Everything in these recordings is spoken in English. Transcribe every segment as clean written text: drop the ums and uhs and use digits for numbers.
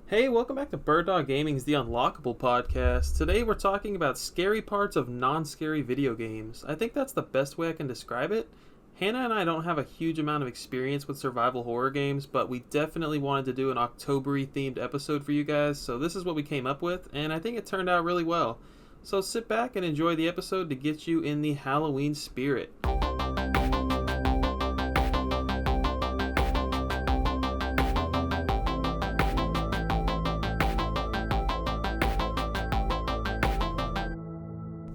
Hey, welcome back to Bird Dog Gaming's The Unlockable Podcast. Today we're talking about scary parts of non-scary video games. I think that's the best way I can describe it. Hannah and I don't have a huge amount of experience with survival horror games, but we definitely wanted to do an October-y themed episode for you guys, so this is what we came up with, and I think it turned out really well. So sit back and enjoy the episode to get you in the Halloween spirit.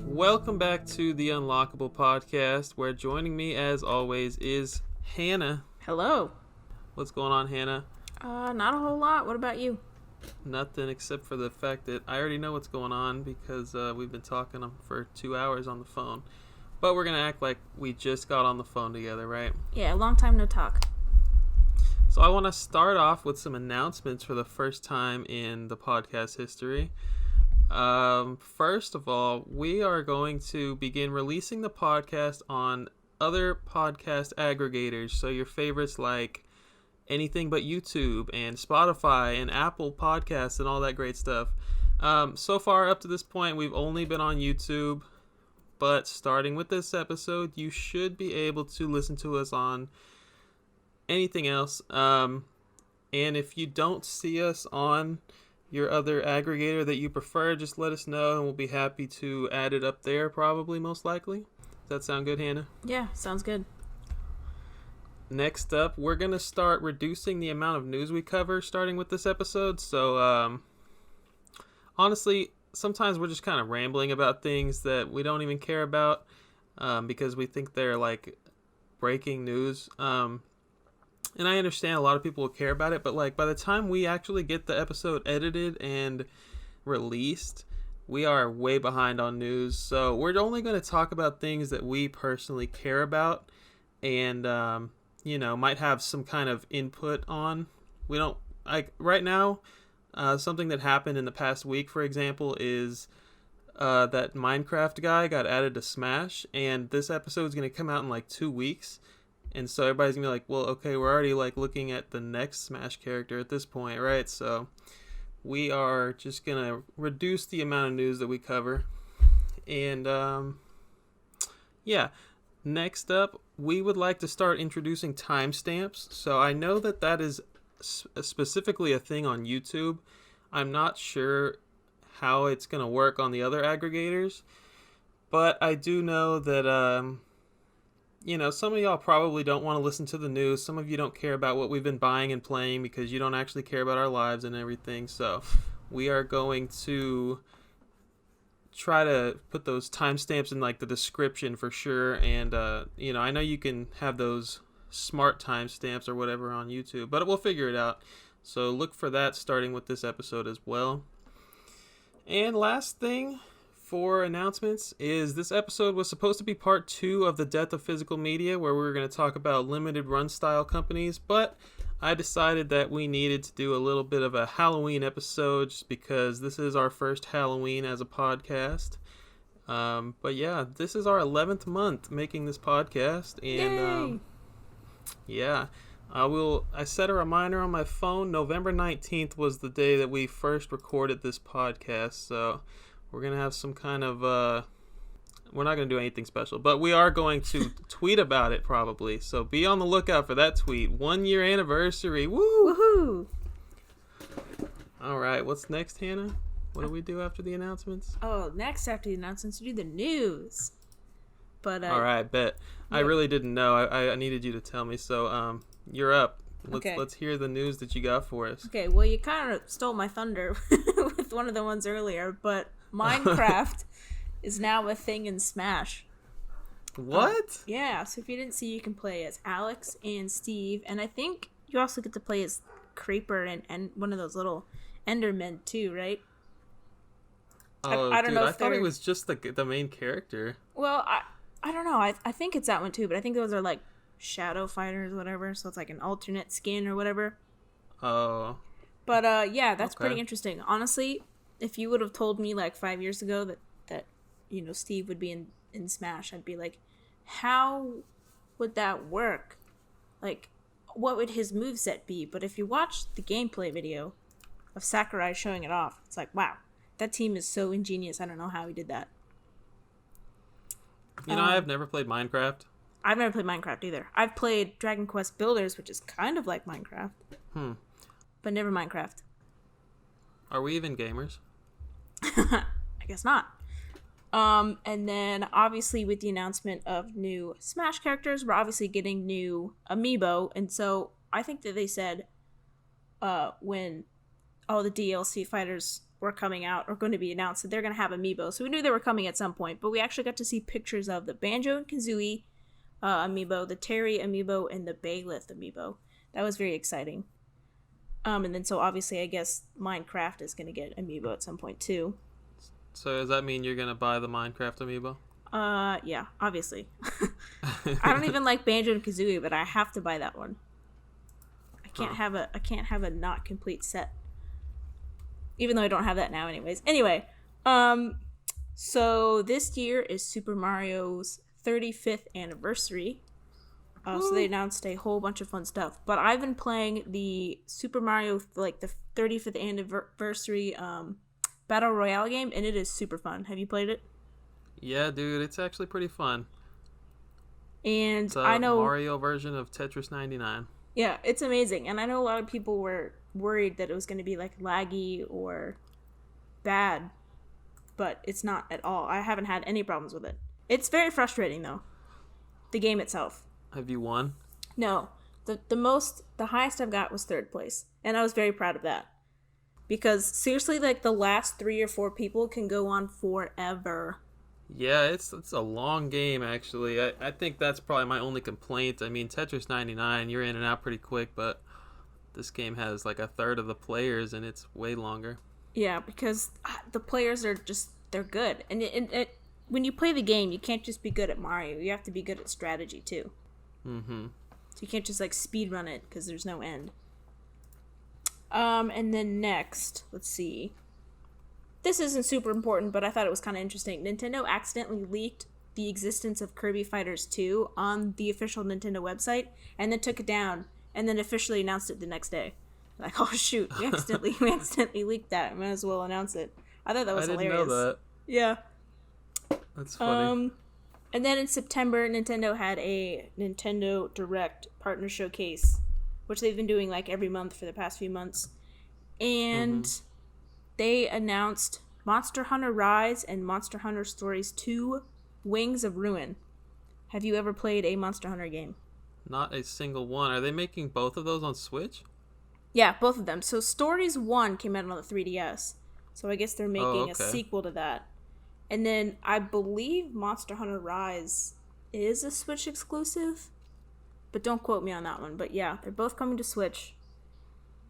Welcome back to the Unlockable Podcast, where joining me, as always, is Hannah. Hello. What's going on, Hannah? Not a whole lot. What about you? Nothing, except for the fact that I already know what's going on because we've been talking for 2 hours on the phone. But we're going to act like we just got on the phone together, right? Yeah, long time no talk. So I want to start off with some announcements for the first time in the podcast history. First of all, we are going to begin releasing the podcast on other podcast aggregators. So your favorites like Anything But YouTube and Spotify and Apple Podcasts and all that great stuff. So far up to this point, we've only been on YouTube, but starting with this episode, you should be able to listen to us on anything else. And if you don't see us on your other aggregator that you prefer, just let us know and we'll be happy to add it up there, probably, most likely. Does that sound good, Hannah? Yeah, sounds good. Next up, we're going to start reducing the amount of news we cover starting with this episode. So, honestly, sometimes we're just kind of rambling about things that we don't even care about because we think they're like breaking news. And I understand a lot of people will care about it, but like by the time we actually get the episode edited and released, we are way behind on news. So we're only going to talk about things that we personally care about and, might have some kind of input on. We don't, like, right now, something that happened in the past week, for example, is that Minecraft guy got added to Smash, and this episode is going to come out in like 2 weeks. And so everybody's going to be like, well, okay, we're already like looking at the next Smash character at this point, right? So we are just going to reduce the amount of news that we cover. And next up, we would like to start introducing timestamps. So I know that is specifically a thing on YouTube. I'm not sure how it's going to work on the other aggregators. But I do know that some of y'all probably don't want to listen to the news. Some of you don't care about what we've been buying and playing because you don't actually care about our lives and everything. So we are going to try to put those timestamps in like the description for sure. And, I know you can have those smart timestamps or whatever on YouTube, but we'll figure it out. So look for that starting with this episode as well. And last thing for announcements is this episode was supposed to be part 2 of the Death of Physical Media, where we were going to talk about limited run style companies, but I decided that we needed to do a little bit of a Halloween episode just because this is our first Halloween as a podcast. But yeah, this is our 11th month making this podcast, and I set a reminder on my phone. November 19th was the day that we first recorded this podcast, so we're going to have some kind of, we're not going to do anything special, but we are going to tweet about it probably. So be on the lookout for that tweet. 1 year anniversary. Woo! Woohoo! All right. What's next, Hannah? What do we do after the announcements? Oh, next after the announcements, we do the news. But all right, bet. Yeah. I really didn't know. I needed you to tell me. So you're up. Let's hear the news that you got for us. Okay, well, you kind of stole my thunder with one of the ones earlier, but Minecraft is now a thing in Smash. What? Yeah, so if you didn't see, you can play as Alex and Steve, and I think you also get to play as Creeper and one of those little Endermen too, right? Oh, I don't know. I thought it was just the main character. Well, I don't know. I think it's that one too, but I think those are like Shadow Fighters or whatever, so it's like an alternate skin or whatever. Oh. But yeah, that's pretty interesting. Honestly, if you would have told me like 5 years ago that Steve would be in Smash, I'd be like, how would that work? Like, what would his moveset be? But if you watch the gameplay video, of Sakurai showing it off. It's like, wow, that team is so ingenious. I don't know how he did that. You know, I've never played Minecraft. I've never played Minecraft either. I've played Dragon Quest Builders, which is kind of like Minecraft. But never Minecraft. Are we even gamers? I guess not. And then obviously with the announcement of new Smash characters, we're obviously getting new amiibo. And so I think that they said when all the DLC fighters were coming out or going to be announced that they're going to have amiibo. So we knew they were coming at some point, but we actually got to see pictures of the Banjo and Kazooie amiibo, the Terry amiibo, and the Baylith amiibo. That was very exciting. And then so obviously I guess Minecraft is going to get amiibo at some point too. So does that mean you're going to buy the Minecraft amiibo? Yeah, obviously. I don't even like Banjo and Kazooie, but I have to buy that one. I can't have a not complete set. Even though I don't have that now anyways. Anyway, so this year is Super Mario's 35th anniversary. So they announced a whole bunch of fun stuff. But I've been playing the Super Mario, like the 35th anniversary Battle Royale game, and it is super fun. Have you played it? Yeah, dude, it's actually pretty fun. And it's a I know Mario version of Tetris 99. Yeah, it's amazing. And I know a lot of people were worried that it was going to be like laggy or bad, but it's not at all. I haven't had any problems with it. It's very frustrating though. The game itself. Have you won? No. The highest I've got was 3rd place, and I was very proud of that. Because seriously, like the last 3 or 4 people can go on forever. Yeah, it's a long game, actually. I think that's probably my only complaint. I mean, Tetris 99, you're in and out pretty quick, but this game has like a third of the players, and it's way longer. Yeah, because the players are just, they're good. And when you play the game, you can't just be good at Mario. You have to be good at strategy, too. Mm-hmm. So you can't just like speedrun it, because there's no end. And then next, let's see. This isn't super important, but I thought it was kind of interesting. Nintendo accidentally leaked the existence of Kirby Fighters 2 on the official Nintendo website, and then took it down, and then officially announced it the next day. Like, oh shoot, we accidentally leaked that. Might as well announce it. I thought that was hilarious. I didn't know that. Yeah. That's funny. And then in September, Nintendo had a Nintendo Direct Partner Showcase, which they've been doing like every month for the past few months. And they announced Monster Hunter Rise and Monster Hunter Stories 2 Wings of Ruin. Have you ever played a Monster Hunter game? Not a single one. Are they making both of those on Switch? Yeah, both of them. So Stories 1 came out on the 3DS. So I guess they're making a sequel to that. And then I believe Monster Hunter Rise is a Switch exclusive. But don't quote me on that one. But yeah, they're both coming to Switch.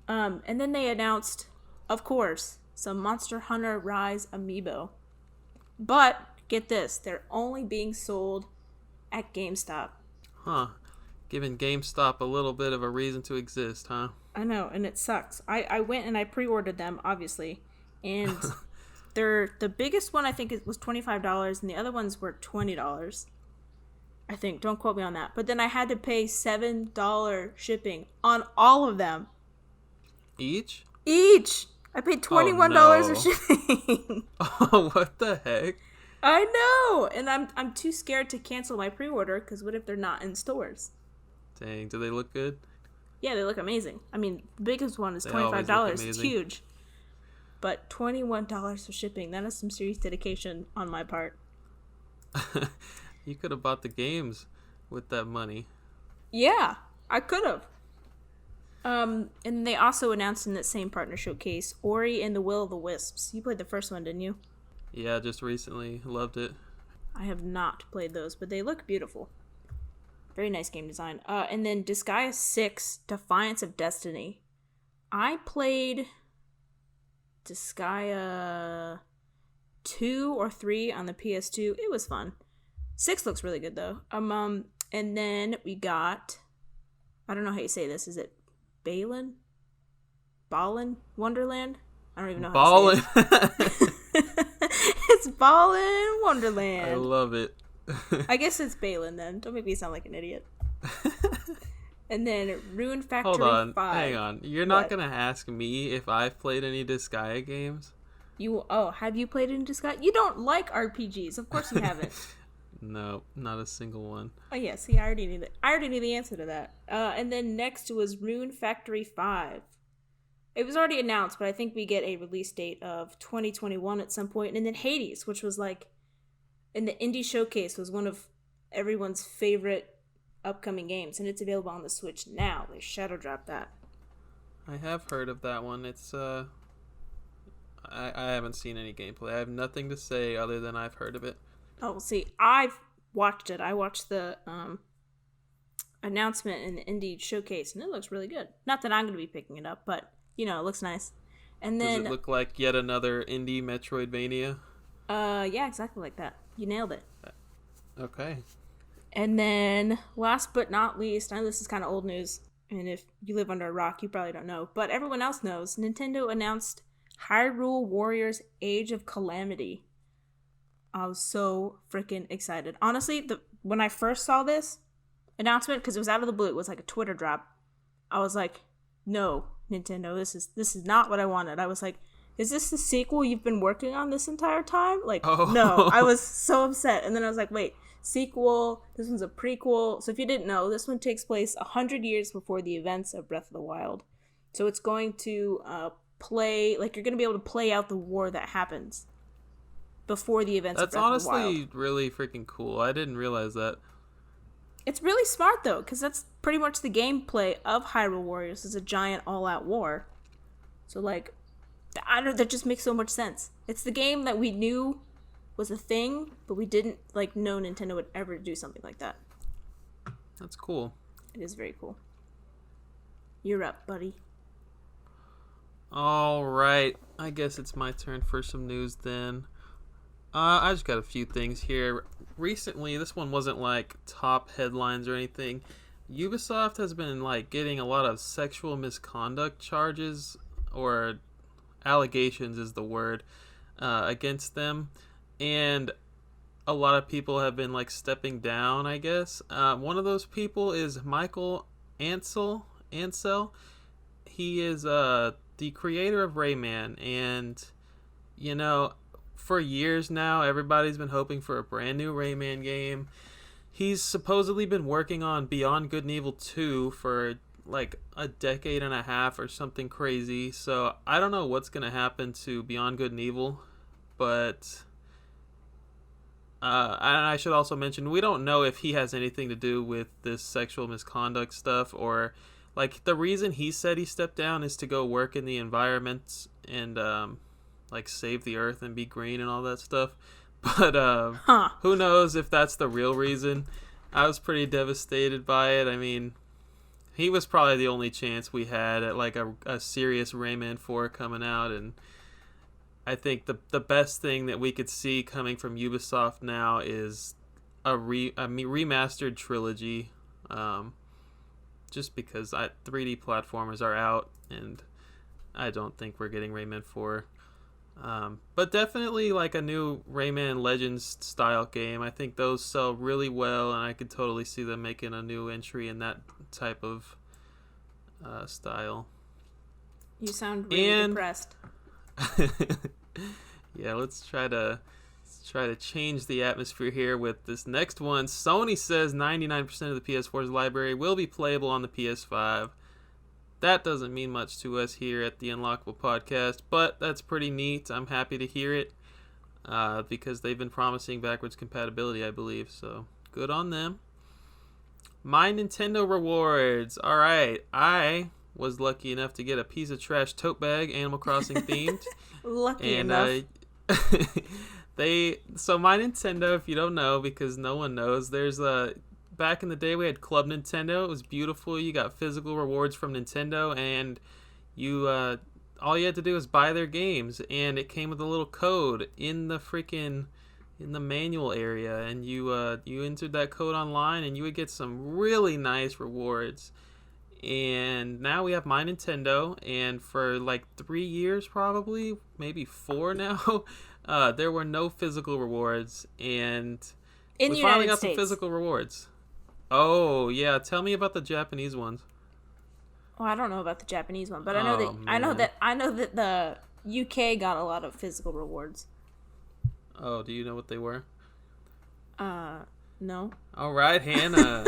And then they announced, of course, some Monster Hunter Rise amiibo. But, get this, they're only being sold at GameStop. Huh. Giving GameStop a little bit of a reason to exist, huh? I know, and it sucks. I went and I pre-ordered them, obviously. And the biggest one, I think, was $25, and the other ones were $20. I think. Don't quote me on that. But then I had to pay $7 shipping on all of them. Each? I paid $21 for shipping. Oh, what the heck? I know. And I'm too scared to cancel my pre-order because what if they're not in stores? Dang, do they look good? Yeah, they look amazing. I mean, the biggest one is $25. It's huge. But $21 for shipping, that is some serious dedication on my part. You could have bought the games with that money. Yeah, I could have. And they also announced in that same partner showcase, Ori and the Will of the Wisps. You played the first one, didn't you? Yeah, just recently. Loved it. I have not played those, but they look beautiful. Very nice game design. And then Disgaea 6, Defiance of Destiny. I played Disgaea 2 or 3 on the PS2. It was fun. 6 looks really good, though. And then we got, I don't know how you say this. Is it Ballin Wonderland? I don't even know how to say it. It's Ballin Wonderland. I love it. I guess it's Ballin then. Don't make me sound like an idiot. And then Rune Factory Hold on, 5. hang on. You're not gonna ask me if I've played any Disgaea games? Have you played in Disgaea? You don't like RPGs. Of course you haven't. No, not a single one. Oh yeah, see, I already knew the answer to that. And then next was Rune Factory 5. It was already announced, but I think we get a release date of 2021 at some point. And then Hades, which was like in the indie showcase, was one of everyone's favorite upcoming games, and it's available on the Switch now. They shadow dropped that. I have heard of that one. It's I haven't seen any gameplay. I have nothing to say other than I've heard of it. Oh, see, I've watched it. I watched the announcement in the indie showcase, and it looks really good. Not that I'm going to be picking it up, but it looks nice. And then does it look like yet another indie Metroidvania? Yeah, exactly like that. You nailed it. Okay. And then, last but not least, I know this is kind of old news, and if you live under a rock, you probably don't know, but everyone else knows, Nintendo announced Hyrule Warriors Age of Calamity. I was so freaking excited. Honestly, when I first saw this announcement, because it was out of the blue, it was like a Twitter drop, I was like, no, Nintendo, this is not what I wanted. I was like, is this the sequel you've been working on this entire time? No, I was so upset. And then I was like, wait, sequel, this one's a prequel. So if you didn't know, this one takes place 100 years before the events of Breath of the Wild. So it's going to you're going to be able to play out the war that happens before the events of Breath of the Wild. That's honestly really freaking cool. I didn't realize that. It's really smart, though, because that's pretty much the gameplay of Hyrule Warriors. It's a giant all-out war. So, that just makes so much sense. It's the game that we knew was a thing, but we didn't know Nintendo would ever do something like that. That's cool. It is very cool. You're up, buddy. All right. I guess it's my turn for some news then. I just got a few things here. Recently, this one wasn't top headlines or anything. Ubisoft has been getting a lot of sexual misconduct charges, or allegations is the word, against them, and a lot of people have been stepping down, I guess. One of those people is Michael Ansel. He is the creator of Rayman, and for years now everybody's been hoping for a brand new Rayman game. He's supposedly been working on Beyond Good and Evil 2 for a decade and a half or something crazy. So I don't know what's gonna happen to Beyond Good and Evil, but and I should also mention, we don't know if he has anything to do with this sexual misconduct stuff, or the reason he said he stepped down is to go work in the environment and save the earth and be green and all that stuff. But who knows if that's the real reason. I was pretty devastated by it. I mean, he was probably the only chance we had at a serious Rayman 4 coming out, and I think the best thing that we could see coming from Ubisoft now is a remastered trilogy, just because 3D platformers are out, and I don't think we're getting Rayman 4. But definitely a new Rayman Legends style game. I think those sell really well, and I could totally see them making a new entry in that type of style. You sound really depressed. Yeah, let's try to change the atmosphere here with this next one. Sony says 99% of the PS4's library will be playable on the PS5. That doesn't mean much to us here at the Unlockable Podcast, but that's pretty neat. I'm happy to hear it, because they've been promising backwards compatibility, I believe, so good on them. My Nintendo rewards. All right, I was lucky enough to get a piece of trash tote bag, Animal Crossing themed. Lucky enough. So my Nintendo, if you don't know, because no one knows, there's back in the day we had Club Nintendo. It was beautiful. You got physical rewards from Nintendo, and you all you had to do was buy their games, and it came with a little code in the manual area, and you entered that code online, and you would get some really nice rewards. And now we have My Nintendo, and for 3 years, probably maybe 4 now, there were no physical rewards, and we finally got some physical rewards. Oh, yeah. Tell me about the Japanese ones. Oh, I don't know about the Japanese one, but I Oh, know man. that the UK got a lot of physical rewards. Oh, do you know what they were? No. All right, Hannah.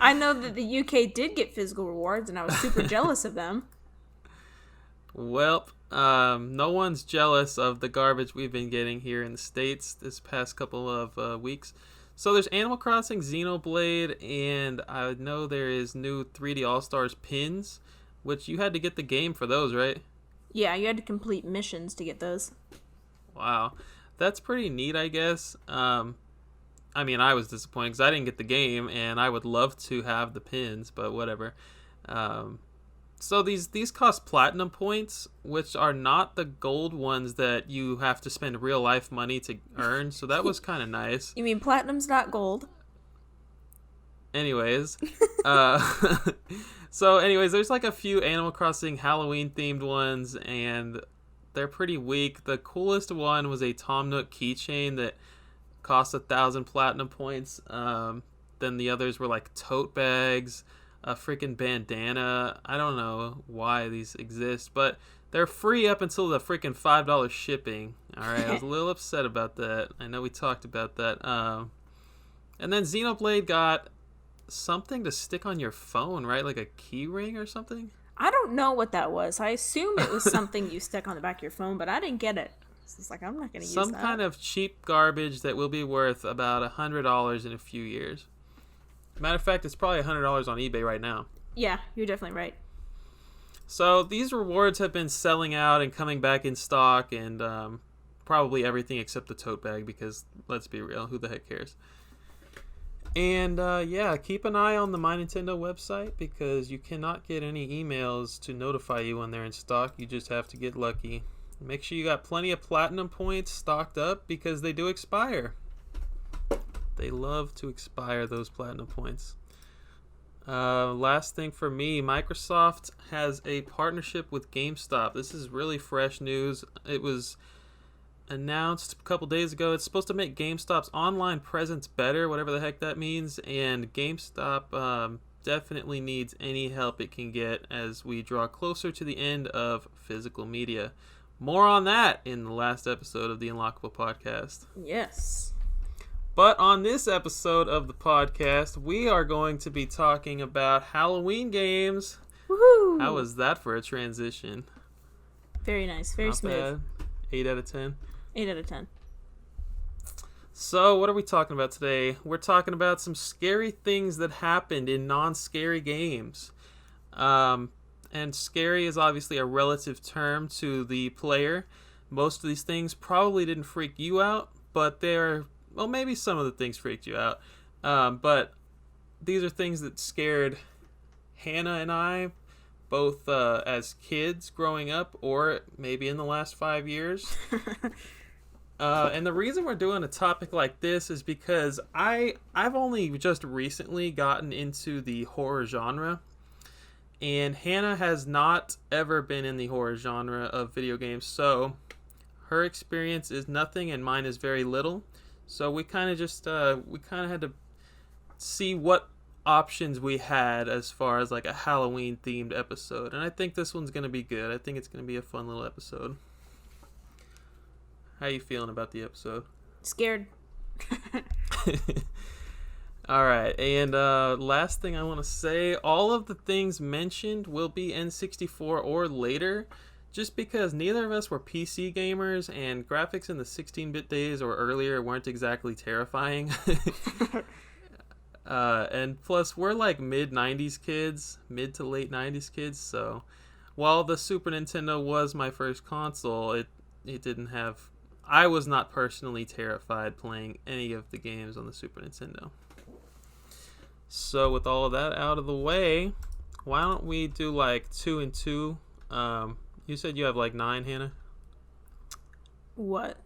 I know that the UK did get physical rewards, and I was super jealous of them. Well, no one's jealous of the garbage we've been getting here in the States this past couple of weeks. So there's Animal Crossing, Xenoblade, and I know there is new 3D All-Stars pins, which you had to get the game for those, right? Yeah, you had to complete missions to get those. Wow. That's pretty neat, I guess. I mean, I was disappointed because I didn't get the game, and I would love to have the pins, but whatever. So these cost platinum points, which are not the gold ones that you have to spend real life money to earn. So that was kind of nice. You mean platinum's not gold? Anyways, uh, there's like a few Animal Crossing Halloween themed ones, and they're pretty weak. The coolest one was a Tom Nook keychain that cost 1,000 platinum points. Then the others were like tote bags, a freaking bandana. I don't know why these exist, but they're free up until the freaking $5 shipping. All right, I was a little upset about that. I know we talked about that. And then Xenoblade got something to stick on your phone, right? Like a key ring or something? I don't know what that was. I assume it was something you stuck on the back of your phone, but I didn't get it. So it's like, I'm not going to use that. Some kind of cheap garbage that will be worth about $100 in a few years. Matter of fact, it's probably $100 on eBay right now. Yeah, you're definitely right. So these rewards have been selling out and coming back in stock, and probably everything except the tote bag, because let's be real, who the heck cares? And yeah, keep an eye on the My Nintendo website, because you cannot get any emails to notify you when they're in stock. You just have to get lucky. Make sure you got plenty of platinum points stocked up, because they do expire. They love to expire, those platinum points. Last thing for me, Microsoft has a partnership with GameStop. This is really fresh news. It was announced a couple days ago. It's supposed to make GameStop's online presence better, whatever the heck that means, and GameStop definitely needs any help it can get as we draw closer to the end of physical media. More on that in the last episode of the Unlockable Podcast. Yes. But on this episode of the podcast, we are going to be talking about Halloween games. Woohoo! How was that for a transition? Very nice. Very Not smooth. bad. 8 out of 10. 8 out of 10. So, what are we talking about today? We're talking about some scary things that happened in non-scary games. And scary is obviously a relative term to the player. Most of these things probably didn't freak you out, but they're... Well, maybe some of the things freaked you out. But these are things that scared Hannah and I, both as kids growing up, or maybe in the last 5 years. And the reason we're doing a topic like this is because I've only just recently gotten into the horror genre. And Hannah has not ever been in the horror genre of video games. So her experience is nothing and mine is very little. So we kind of had to see what options we had as far as like a Halloween themed episode. And I think this one's going to be good. I think it's going to be a fun little episode. How you feeling about the episode? Scared. All right. And last thing I want to say, all of the things mentioned will be N64 or later. Just because neither of us were PC gamers and graphics in the 16-bit days or earlier weren't exactly terrifying. And plus, we're like mid-90s kids, mid to late 90s kids, so while the Super Nintendo was my first console, it didn't have... I was not personally terrified playing any of the games on the Super Nintendo. So with all of that out of the way, why don't we do like 2 and 2? You said you have like 9, Hannah? What?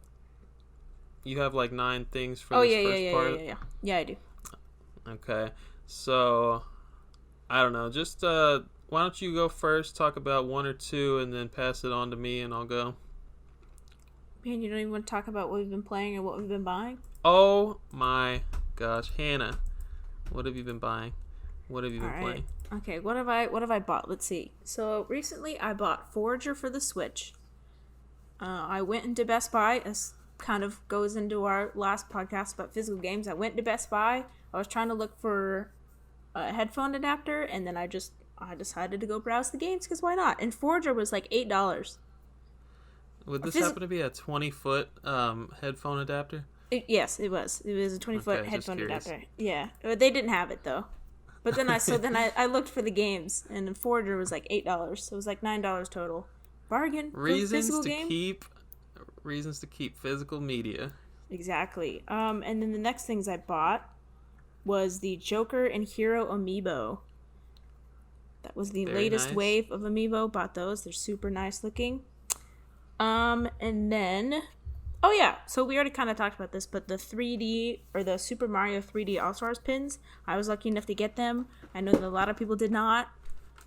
You have like 9 things for this first part? Yeah. Yeah, I do. Okay. So, I don't know. Just, why don't you go first, talk about 1 or 2, and then pass it on to me, and I'll go. Man, you don't even want to talk about what we've been playing or what we've been buying? Oh my gosh. Hannah, What have you been buying? What have you been playing? Okay, what have I bought? Let's see. So recently I bought Forager for the Switch. I went into Best Buy, as kind of goes into our last podcast about physical games. I went to Best Buy. I was trying to look for a headphone adapter, and then I decided to go browse the games because why not? And Forager was like $8. Would this happen to be a 20-foot headphone adapter? Yes, it was. It was a 20-foot headphone adapter. Yeah, they didn't have it though. But then I looked for the games, and Forager was like $8, so it was like $9 total. Bargain. Reasons to keep physical media. Exactly. And then the next things I bought was the Joker and Hero amiibo. That was the latest wave of amiibo. Bought those. They're super nice looking. And then, oh yeah, so we already kind of talked about this, but the 3D or the Super Mario 3D All-Stars pins, I was lucky enough to get them. I know that a lot of people did not.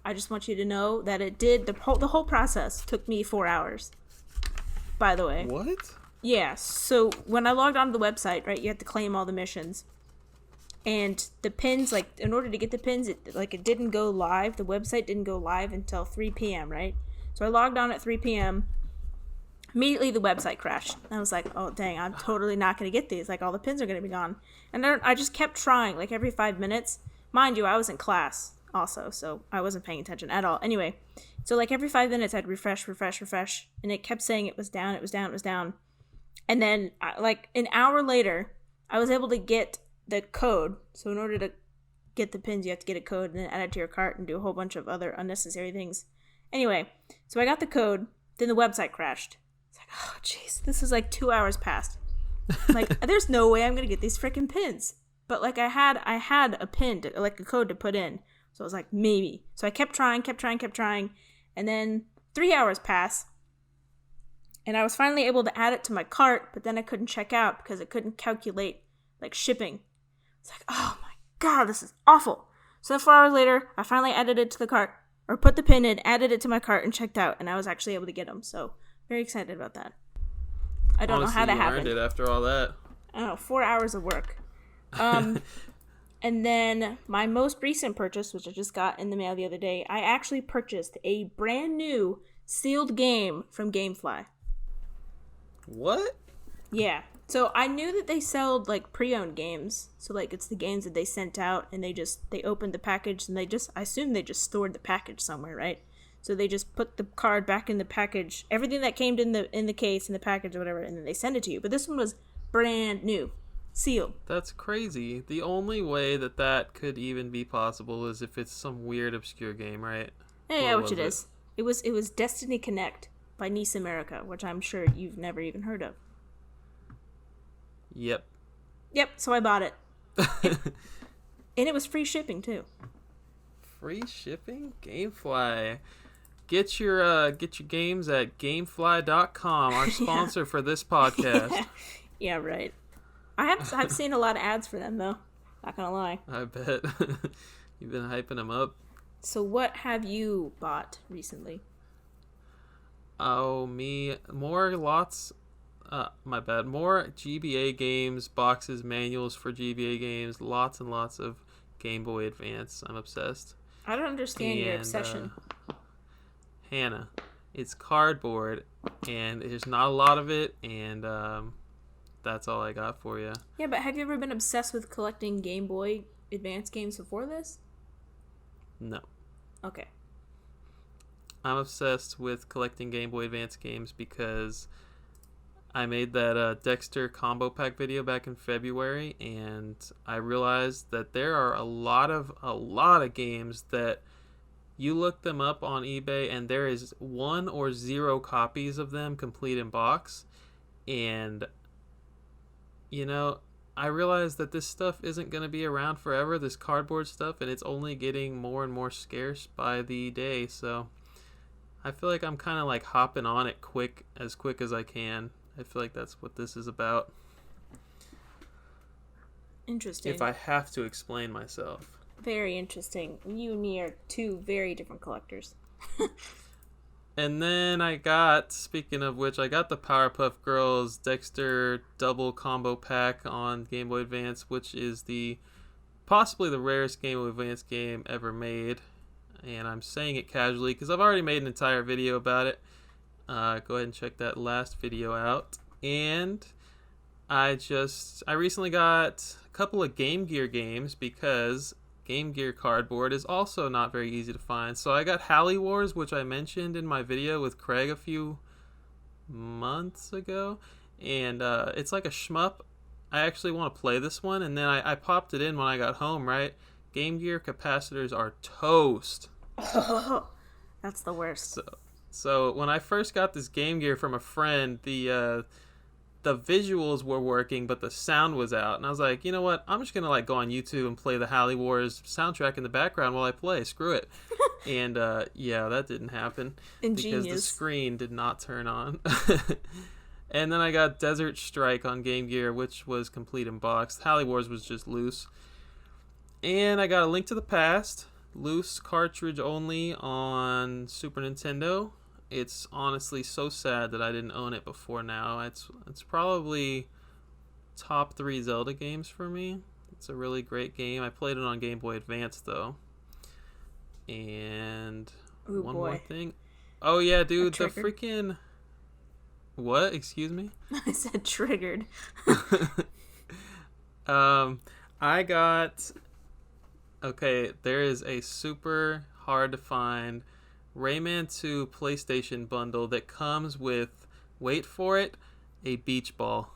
I just want you to know that it did. The whole process took me 4 hours. By the way. What? Yeah. So when I logged onto the website, right, you have to claim all the missions, and the pins, like in order to get the pins, it didn't go live. The website didn't go live until 3 p.m. Right. So I logged on at 3 p.m. Immediately the website crashed. I was like, oh dang, I'm totally not gonna get these. Like all the pins are gonna be gone. And then I just kept trying, like every 5 minutes. Mind you, I was in class also, so I wasn't paying attention at all. Anyway, so like every 5 minutes I'd refresh, and it kept saying it was down. And then like an hour later, I was able to get the code. So in order to get the pins, you have to get a code and then add it to your cart and do a whole bunch of other unnecessary things. Anyway, so I got the code, then the website crashed. It's like, oh jeez, this is like 2 hours past. Like, there's no way I'm gonna get these freaking pins. But like I had a pin, like a code to put in. So I was like, maybe. So I kept trying. And then 3 hours pass. And I was finally able to add it to my cart, but then I couldn't check out because it couldn't calculate, like, shipping. It's like, oh my god, this is awful. So 4 hours later, I finally added it to the cart, or put the pin in, added it to my cart, and checked out. And I was actually able to get them. So very excited about that. I don't know how that happened. You earned it after all that. I don't know, 4 hours of work. And then my most recent purchase, which I just got in the mail the other day, I actually purchased a brand new sealed game from Gamefly. What? Yeah. So I knew that they sold like pre-owned games. So like it's the games that they sent out and they opened the package and I assume they just stored the package somewhere, right? So they just put the card back in the package, everything that came in the case, in the package or whatever, and then they send it to you. But this one was brand new. Sealed. That's crazy. The only way that could even be possible is if it's some weird obscure game, right? Yeah, which it is. It was Destiny Connect by Nice America, which I'm sure you've never even heard of. Yep, so I bought it. And it was free shipping too. Free shipping? Gamefly. Get your games at gamefly.com, our sponsor for this podcast. Yeah, right. I've seen a lot of ads for them, though. Not gonna lie. I bet. You've been hyping them up. So what have you bought recently? Oh, me. More GBA games, boxes, manuals for GBA games, lots and lots of Game Boy Advance. I'm obsessed. I don't understand your obsession. Hannah, it's cardboard, and there's not a lot of it, and that's all I got for you. Yeah, but have you ever been obsessed with collecting Game Boy Advance games before this? No. Okay. I'm obsessed with collecting Game Boy Advance games because I made that Dexter combo pack video back in February, and I realized that there are a lot of games that you look them up on eBay, and there is 1 or 0 copies of them complete in box, and I realized that this stuff isn't going to be around forever, this cardboard stuff, and it's only getting more and more scarce by the day, so I feel like I'm kind of like hopping on it quick as I can. I feel like that's what this is about. Interesting. If I have to explain myself. Very interesting. You and me are two very different collectors. And then speaking of which, I got the Powerpuff Girls Dexter double combo pack on Game Boy Advance, which is the possibly the rarest Game Boy Advance game ever made. And I'm saying it casually because I've already made an entire video about it. Go ahead and check that last video out. And I recently got a couple of Game Gear games because Game Gear cardboard is also not very easy to find. So I got Halley Wars, which I mentioned in my video with Craig a few months ago. And it's like a shmup. I actually want to play this one. And then I popped it in when I got home, right? Game Gear capacitors are toast. Oh, that's the worst. So when I first got this Game Gear from a friend, the visuals were working, but the sound was out. And I was like, you know what? I'm just going to like go on YouTube and play the Halley Wars soundtrack in the background while I play. Screw it. And yeah, that didn't happen. Ingenious. Because the screen did not turn on. And then I got Desert Strike on Game Gear, which was complete in box. Halley Wars was just loose. And I got A Link to the Past, loose cartridge only on Super Nintendo. It's honestly so sad that I didn't own it before now. It's probably top 3 Zelda games for me. It's a really great game. I played it on Game Boy Advance though. And one more thing. Oh yeah, dude, the freaking... What? Excuse me? I said triggered. I got... Okay, there is a super hard to find Rayman 2 PlayStation bundle that comes with, wait for it, a beach ball.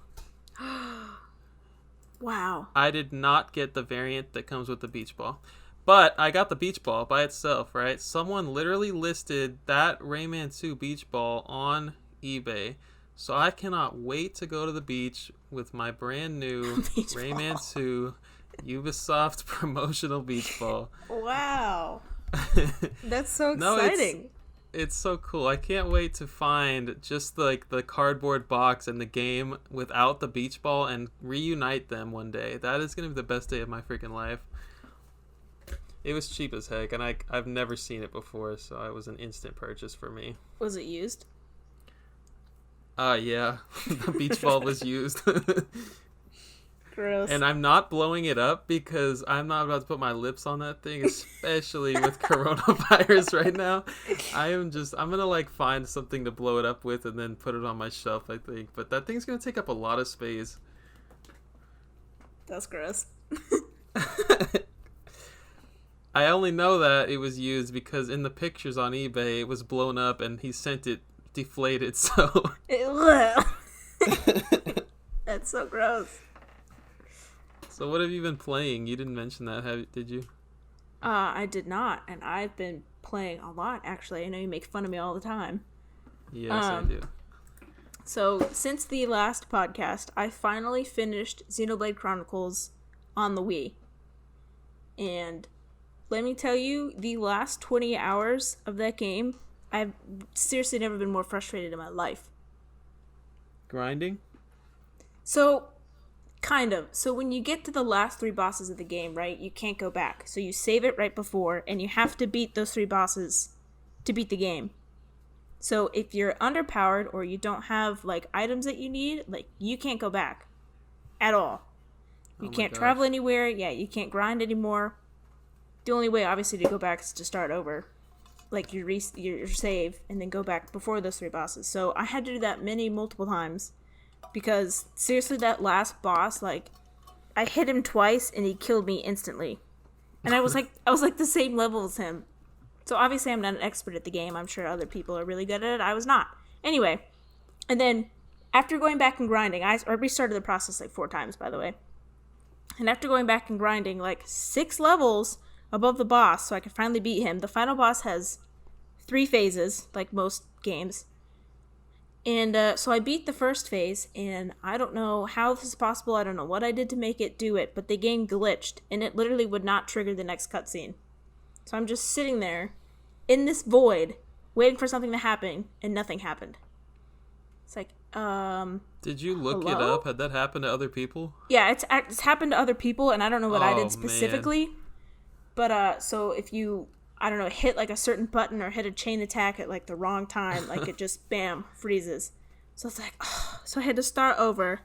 Wow. I did not get the variant that comes with the beach ball. But I got the beach ball by itself, right? Someone literally listed that Rayman 2 beach ball on eBay. So I cannot wait to go to the beach with my brand new Rayman 2 Ubisoft promotional beach ball. Wow. That's so exciting. It's so cool. I can't wait to find just like the cardboard box and the game without the beach ball and reunite them one day. That is going to be the best day of my freaking life. It was cheap as heck, and I've never seen it before, so it was an instant purchase for me. Was it used? Yeah. The beach ball was used. Gross. And I'm not blowing it up because I'm not about to put my lips on that thing, especially with coronavirus right now. I'm gonna like find something to blow it up with and then put it on my shelf, I think. But that thing's gonna take up a lot of space. That's gross. I only know that it was used because in the pictures on eBay it was blown up and he sent it deflated, so That's so gross. So what have you been playing? You didn't mention that, did you? I did not, and I've been playing a lot, actually. I know you make fun of me all the time. Yes, I do. So, since the last podcast, I finally finished Xenoblade Chronicles on the Wii. And let me tell you, the last 20 hours of that game, I've seriously never been more frustrated in my life. Grinding? So... Kind of. So when you get to the last 3 bosses of the game, right, you can't go back. So you save it right before, and you have to beat those 3 bosses to beat the game. So if you're underpowered or you don't have, like, items that you need, like, you can't go back. At all. You can't travel anywhere. Yeah, you can't grind anymore. The only way, obviously, to go back is to start over. Like, your save, and then go back before those 3 bosses. So I had to do that multiple times. Because, seriously, that last boss, like, I hit him twice, and he killed me instantly. And I was like the same level as him. So, obviously, I'm not an expert at the game. I'm sure other people are really good at it. I was not. Anyway, and then, after going back and grinding, I restarted the process, like, 4 times, by the way. And after going back and grinding, like, 6 levels above the boss, so I could finally beat him. The final boss has 3 phases, like most games. And so I beat the first phase, and I don't know how this is possible. I don't know what I did to make it do it, but the game glitched, and it literally would not trigger the next cutscene. So I'm just sitting there in this void, waiting for something to happen, and nothing happened. It's like, Did you look hello? it up? Had that happened to other people? Yeah, it's happened to other people, and I don't know what I did specifically. Man. But, so if you... I don't know, hit like a certain button or hit a chain attack at like the wrong time, like it just bam, freezes. So it's like, oh. So I had to start over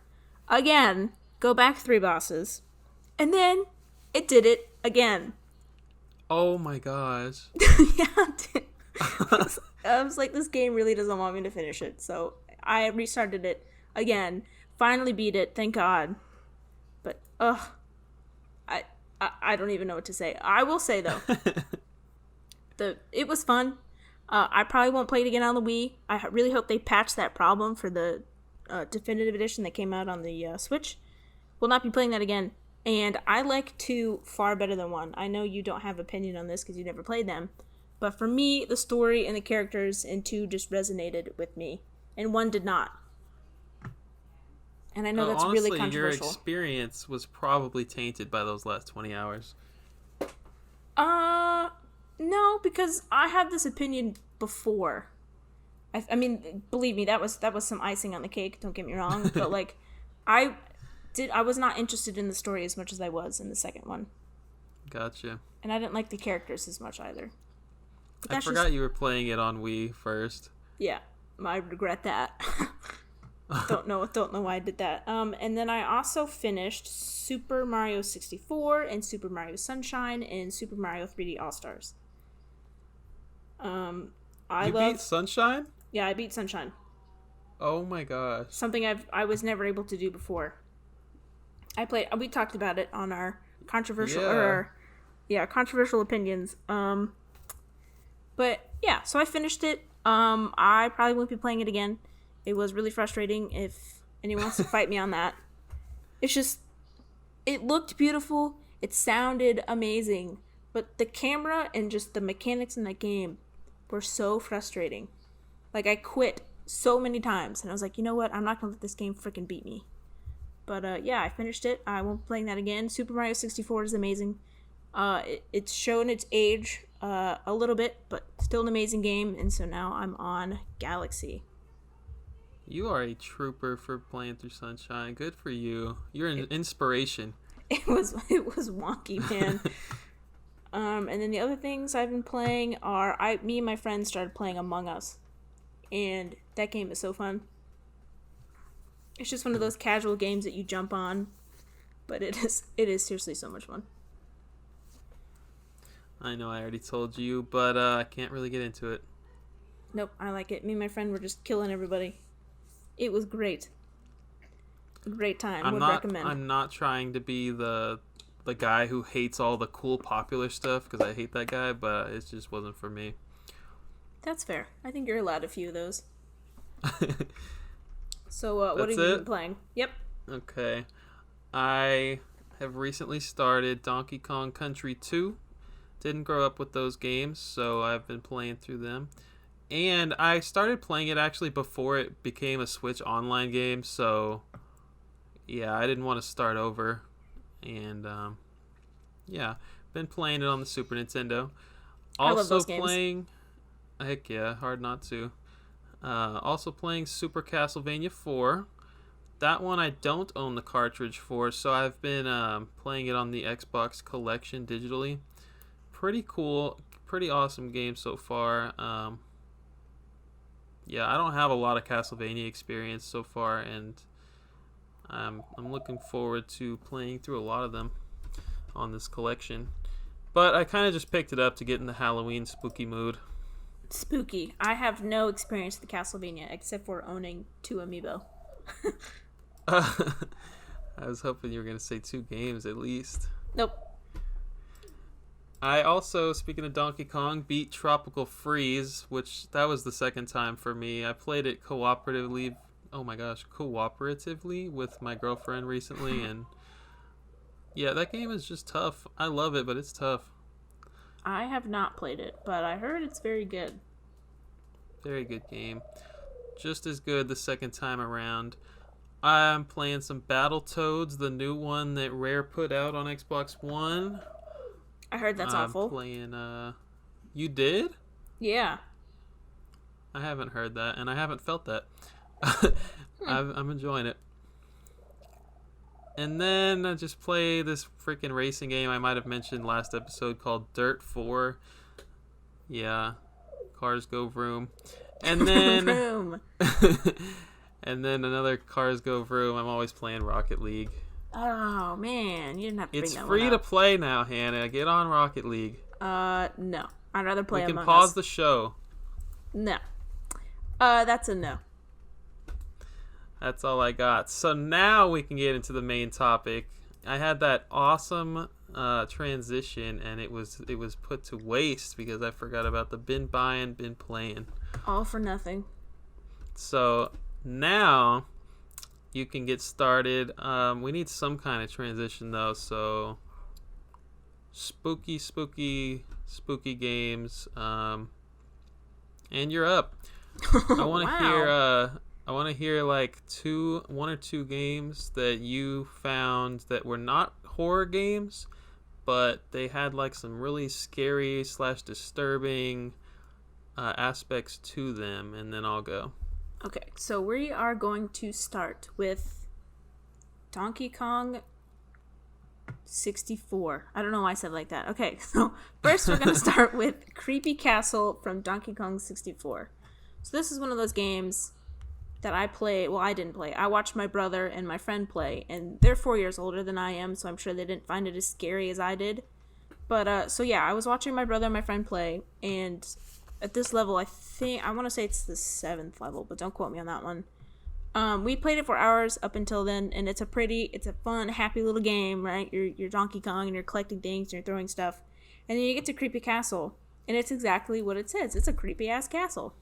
again, go back 3 bosses, and then it did it again. Oh my gosh. Yeah, I was like, this game really doesn't want me to finish it. So I restarted it again. Finally beat it, thank God. But, I don't even know what to say. I will say, though, it was fun. I probably won't play it again on the Wii. I really hope they patch that problem for the definitive edition that came out on the Switch. Will not be playing that again. And I like 2 far better than 1. I know you don't have opinion on this because you never played them. But for me, the story and the characters in 2 just resonated with me. And 1 did not. And I know that's honestly, really controversial. Your experience was probably tainted by those last 20 hours. No, because I had this opinion before. I mean, believe me, that was some icing on the cake, don't get me wrong. But, like, I was not interested in the story as much as I was in the second one. Gotcha. And I didn't like the characters as much either. I forgot you were playing it on Wii first. Yeah, I regret that. Don't know why I did that. And then I also finished Super Mario 64 and Super Mario Sunshine and Super Mario 3D All-Stars. You beat Sunshine? Yeah, I beat Sunshine. Oh my gosh. Something I was never able to do before. We talked about it on our controversial controversial opinions. But yeah, so I finished it. I probably won't be playing it again. It was really frustrating if anyone wants to fight me on that. It's just, it looked beautiful. It sounded amazing. But the camera and just the mechanics in that game were so frustrating. Like, I quit so many times. And I was like, you know what? I'm not going to let this game freaking beat me. But yeah, I finished it. I won't be playing that again. Super Mario 64 is amazing. It's shown its age a little bit, but still an amazing game. And so now I'm on Galaxy. You are a trooper for playing through Sunshine. Good for you. You're an inspiration. It was wonky, man. And then the other things I've been playing are me and my friends started playing Among Us, and that game is so fun. It's just one of those casual games that you jump on, but it is seriously so much fun. I know I already told you, but I can't really get into it. Nope, I like it. Me and my friend were just killing everybody. It was great. A great time. Recommend. I'm not trying to be the guy who hates all the cool popular stuff, because I hate that guy, but it just wasn't for me. That's fair. I think you're allowed a few of those. So what have you been playing? Yep. Okay. I have recently started Donkey Kong Country 2. Didn't grow up with those games, so I've been playing through them. And I started playing it actually before it became a Switch online game, so yeah, I didn't want to start over. And yeah, been playing it on the Super Nintendo. I love Also those games. heck yeah, hard not to. Also playing Super Castlevania 4. That one I don't own the cartridge for, so I've been playing it on the Xbox Collection digitally. Pretty cool, pretty awesome game so far. Yeah, I don't have a lot of Castlevania experience so far, and I'm looking forward to playing through a lot of them on this collection. But I kind of just picked it up to get in the Halloween spooky mood. Spooky. I have no experience with Castlevania except for owning 2 amiibo. I was hoping you were going to say 2 games at least. Nope. I also, speaking of Donkey Kong, beat Tropical Freeze, which that was the second time for me. I played it cooperatively with my girlfriend recently, and yeah, that game is just tough. I love it, but it's tough. I have not played it, but I heard it's very good. Very good game. Just as good the second time around. I'm playing some Battletoads, the new one that Rare put out on Xbox One. I heard that's awful. Playing, you did? Yeah. I haven't heard that, and I haven't felt that. I'm enjoying it. And then I just play this freaking racing game I might have mentioned last episode called Dirt 4. Yeah. Cars go vroom. And then vroom. and then another Cars go vroom. I'm always playing Rocket League Oh man, you didn't have to bring It's that free one to up. play now, Hannah. Get on Rocket League. No. I'd rather play We Among can pause Us. the show. No. That's a no. That's all I got. So now we can get into the main topic. I had that awesome transition, and it was put to waste because I forgot about the been buying, been playing. All for nothing. So now you can get started. We need some kind of transition though. So spooky games. And you're up. I want to Wow. hear. I want to hear like one or two games that you found that were not horror games, but they had like some really scary / disturbing aspects to them, and then I'll go. Okay, so we are going to start with Donkey Kong 64. I don't know why I said it like that. Okay, so first we're going to start with Creepy Castle from Donkey Kong 64. So this is one of those games that I play. Well, I didn't play. I watched my brother and my friend play, and they're 4 years older than I am, so I'm sure they didn't find it as scary as I did. But, so yeah, I was watching my brother and my friend play, and at this level, I want to say it's the 7th level, but don't quote me on that one. We played it for hours up until then, and it's a fun, happy little game, right? You're Donkey Kong, and you're collecting things, and you're throwing stuff. And then you get to Creepy Castle, and it's exactly what it says. It's a creepy-ass castle.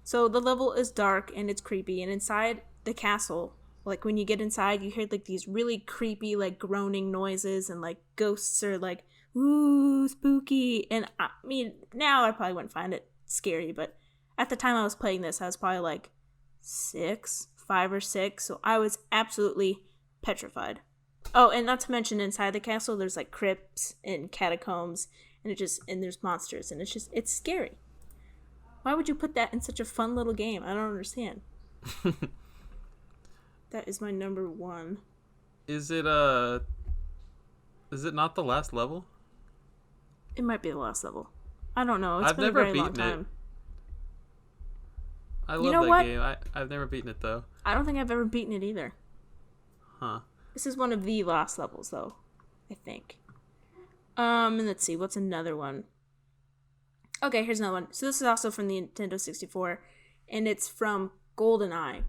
So the level is dark, and it's creepy, and inside the castle, like when you get inside, you hear like these really creepy, like groaning noises, and like ghosts are like, ooh, spooky. And I mean, now I probably wouldn't find it scary, but at the time I was playing this, I was probably like 5 or 6, so I was absolutely petrified. Oh, and not to mention inside the castle there's like crypts and catacombs, and there's monsters, and it's scary. Why would you put that in such a fun little game? I don't understand. That is my number 1. Is it not the last level? It might be the last level. I don't know. It's I've been never a very long beaten it. time. I love You know that what? game. I've never beaten it though. I don't think I've ever beaten it either. Huh. This is one of the last levels, though, I think. And let's see, what's another one? Okay, here's another one. So this is also from the Nintendo 64, and it's from GoldenEye,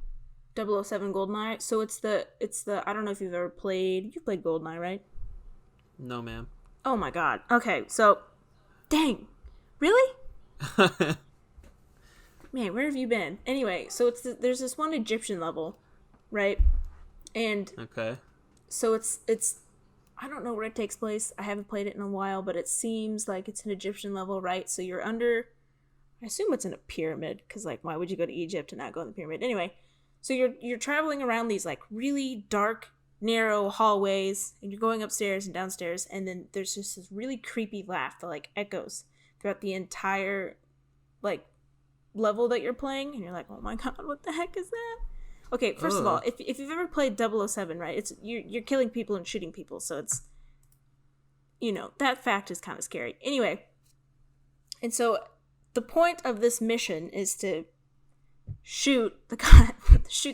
007 GoldenEye. So it's the I don't know if you've ever played. You've played GoldenEye, right? No, ma'am. Oh my god. Okay, so, dang, really? Man, where have you been? Anyway, so there's this one Egyptian level, right? And Okay. so it's I don't know where it takes place. I haven't played it in a while, but it seems like it's an Egyptian level, right? So you're under, I assume it's in a pyramid, because like why would you go to Egypt and not go in the pyramid? Anyway, so you're traveling around these like really dark, narrow hallways, and you're going upstairs and downstairs, and then there's just this really creepy laugh that like echoes throughout the entire like level that you're playing, and you're like, oh my god, what the heck is that? Okay, first of all, if you've ever played 007, right, it's you're killing people and shooting people, so it's, that fact is kind of scary. Anyway, and so the point of this mission is to shoot the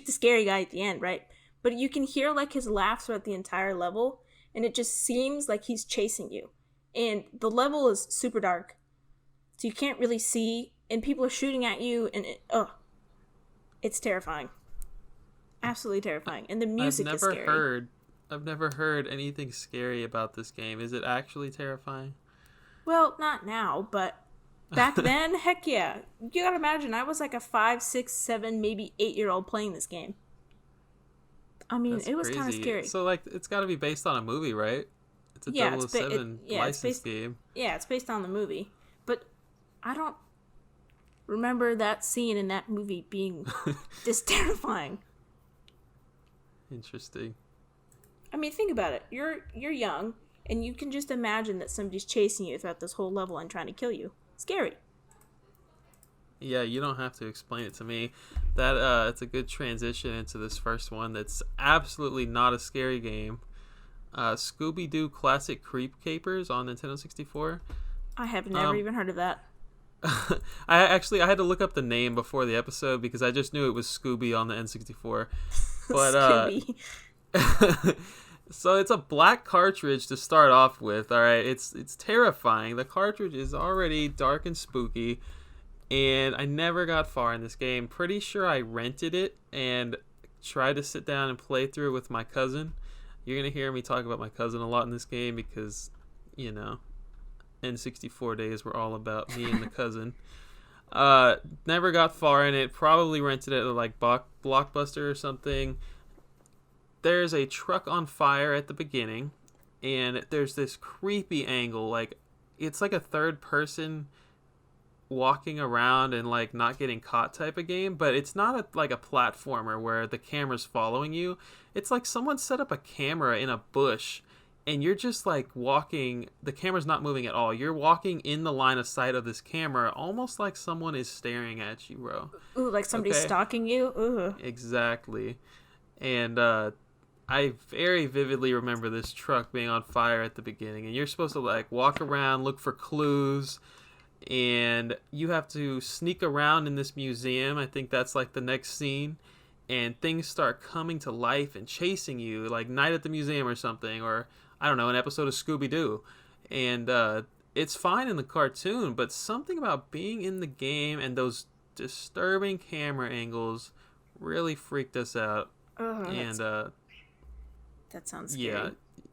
scary guy at the end, right? But you can hear like his laugh throughout the entire level, and it just seems like he's chasing you. And the level is super dark, so you can't really see, and people are shooting at you, and it's terrifying. Absolutely terrifying. And the music is scary. I've never heard anything scary about this game. Is it actually terrifying? Well, not now, but back then, heck yeah. You gotta imagine, I was like a 5, 6, 7, maybe 8-year-old playing this game. I mean, That's it was crazy. kind of scary. So, like, it's got to be based on a movie, right? It's a 007 licensed game. Yeah, it's based on the movie. But I don't remember that scene in that movie being this terrifying. Interesting. I mean, think about it. You're young, and you can just imagine that somebody's chasing you throughout this whole level and trying to kill you. Scary. Yeah, you don't have to explain it to me. That it's a good transition into this first one that's absolutely not a scary game. Scooby-Doo Classic Creep Capers on Nintendo 64. I have never even heard of that. I had to look up the name before the episode because I just knew it was Scooby on the N64. But Scooby. So it's a black cartridge to start off with. All right, it's terrifying. The cartridge is already dark and spooky, and I never got far in this game. Pretty sure I rented it and tried to sit down and play through it with my cousin. You're gonna hear me talk about my cousin a lot in this game because, you know, N64 days were all about me and the cousin. Never got far in it. Probably rented it at like Blockbuster or something. There's a truck on fire at the beginning, and there's this creepy angle. Like, it's like a third person walking around and like not getting caught type of game, but it's not like a platformer where the camera's following you. It's like someone set up a camera in a bush, and you're just like walking. The camera's not moving at all. You're walking in the line of sight of this camera, almost like someone is staring at you, bro. Ooh, like somebody's stalking you. Ooh. Exactly. And I very vividly remember this truck being on fire at the beginning, and you're supposed to like walk around, look for clues, and you have to sneak around in this museum. I think that's like the next scene, and things start coming to life and chasing you, like Night at the Museum or something, or I don't know, an episode of Scooby-Doo. And it's fine in the cartoon, but something about being in the game and those disturbing camera angles really freaked us out. And that sounds scary. Yeah,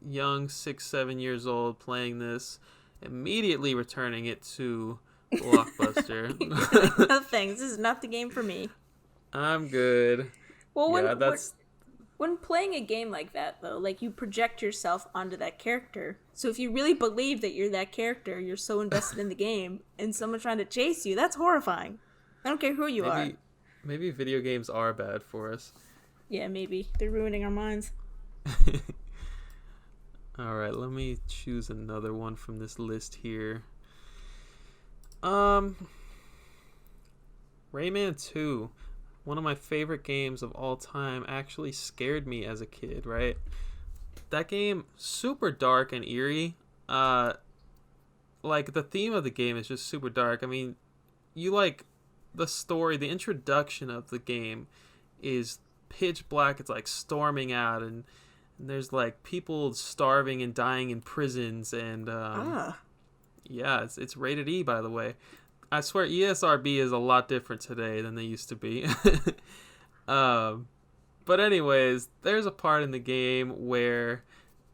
young 6-7 years old playing this, immediately returning it to Blockbuster. No thanks, this is not the game for me. I'm good. Well, when playing a game like that, though, like, you project yourself onto that character. So if you really believe that you're that character, you're so invested in the game, and someone trying to chase you, that's horrifying. I don't care who you are. Maybe video games are bad for us. Yeah, maybe. They're ruining our minds. Alright, let me choose another one from this list here. Rayman 2, one of my favorite games of all time, actually scared me as a kid, right? That game, super dark and eerie. Like, the theme of the game is just super dark. I mean, you like the story, the introduction of the game is pitch black. It's like storming out, and there's like people starving and dying in prisons, and yeah, it's rated E, by the way. I swear ESRB is a lot different today than they used to be. But anyways, there's a part in the game where,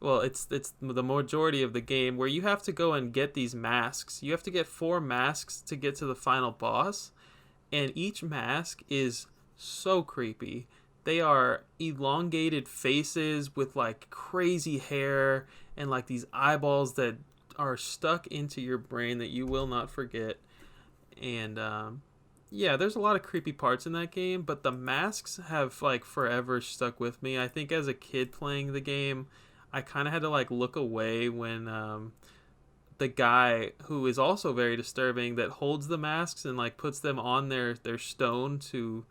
well, it's the majority of the game where you have to go and get these masks. You have to get 4 masks to get to the final boss, and each mask is so creepy. They are elongated faces with like crazy hair and like these eyeballs that are stuck into your brain that you will not forget. And yeah, there's a lot of creepy parts in that game, but the masks have like forever stuck with me. I think as a kid playing the game, I kind of had to like look away when the guy, who is also very disturbing, that holds the masks and like puts them on their stone to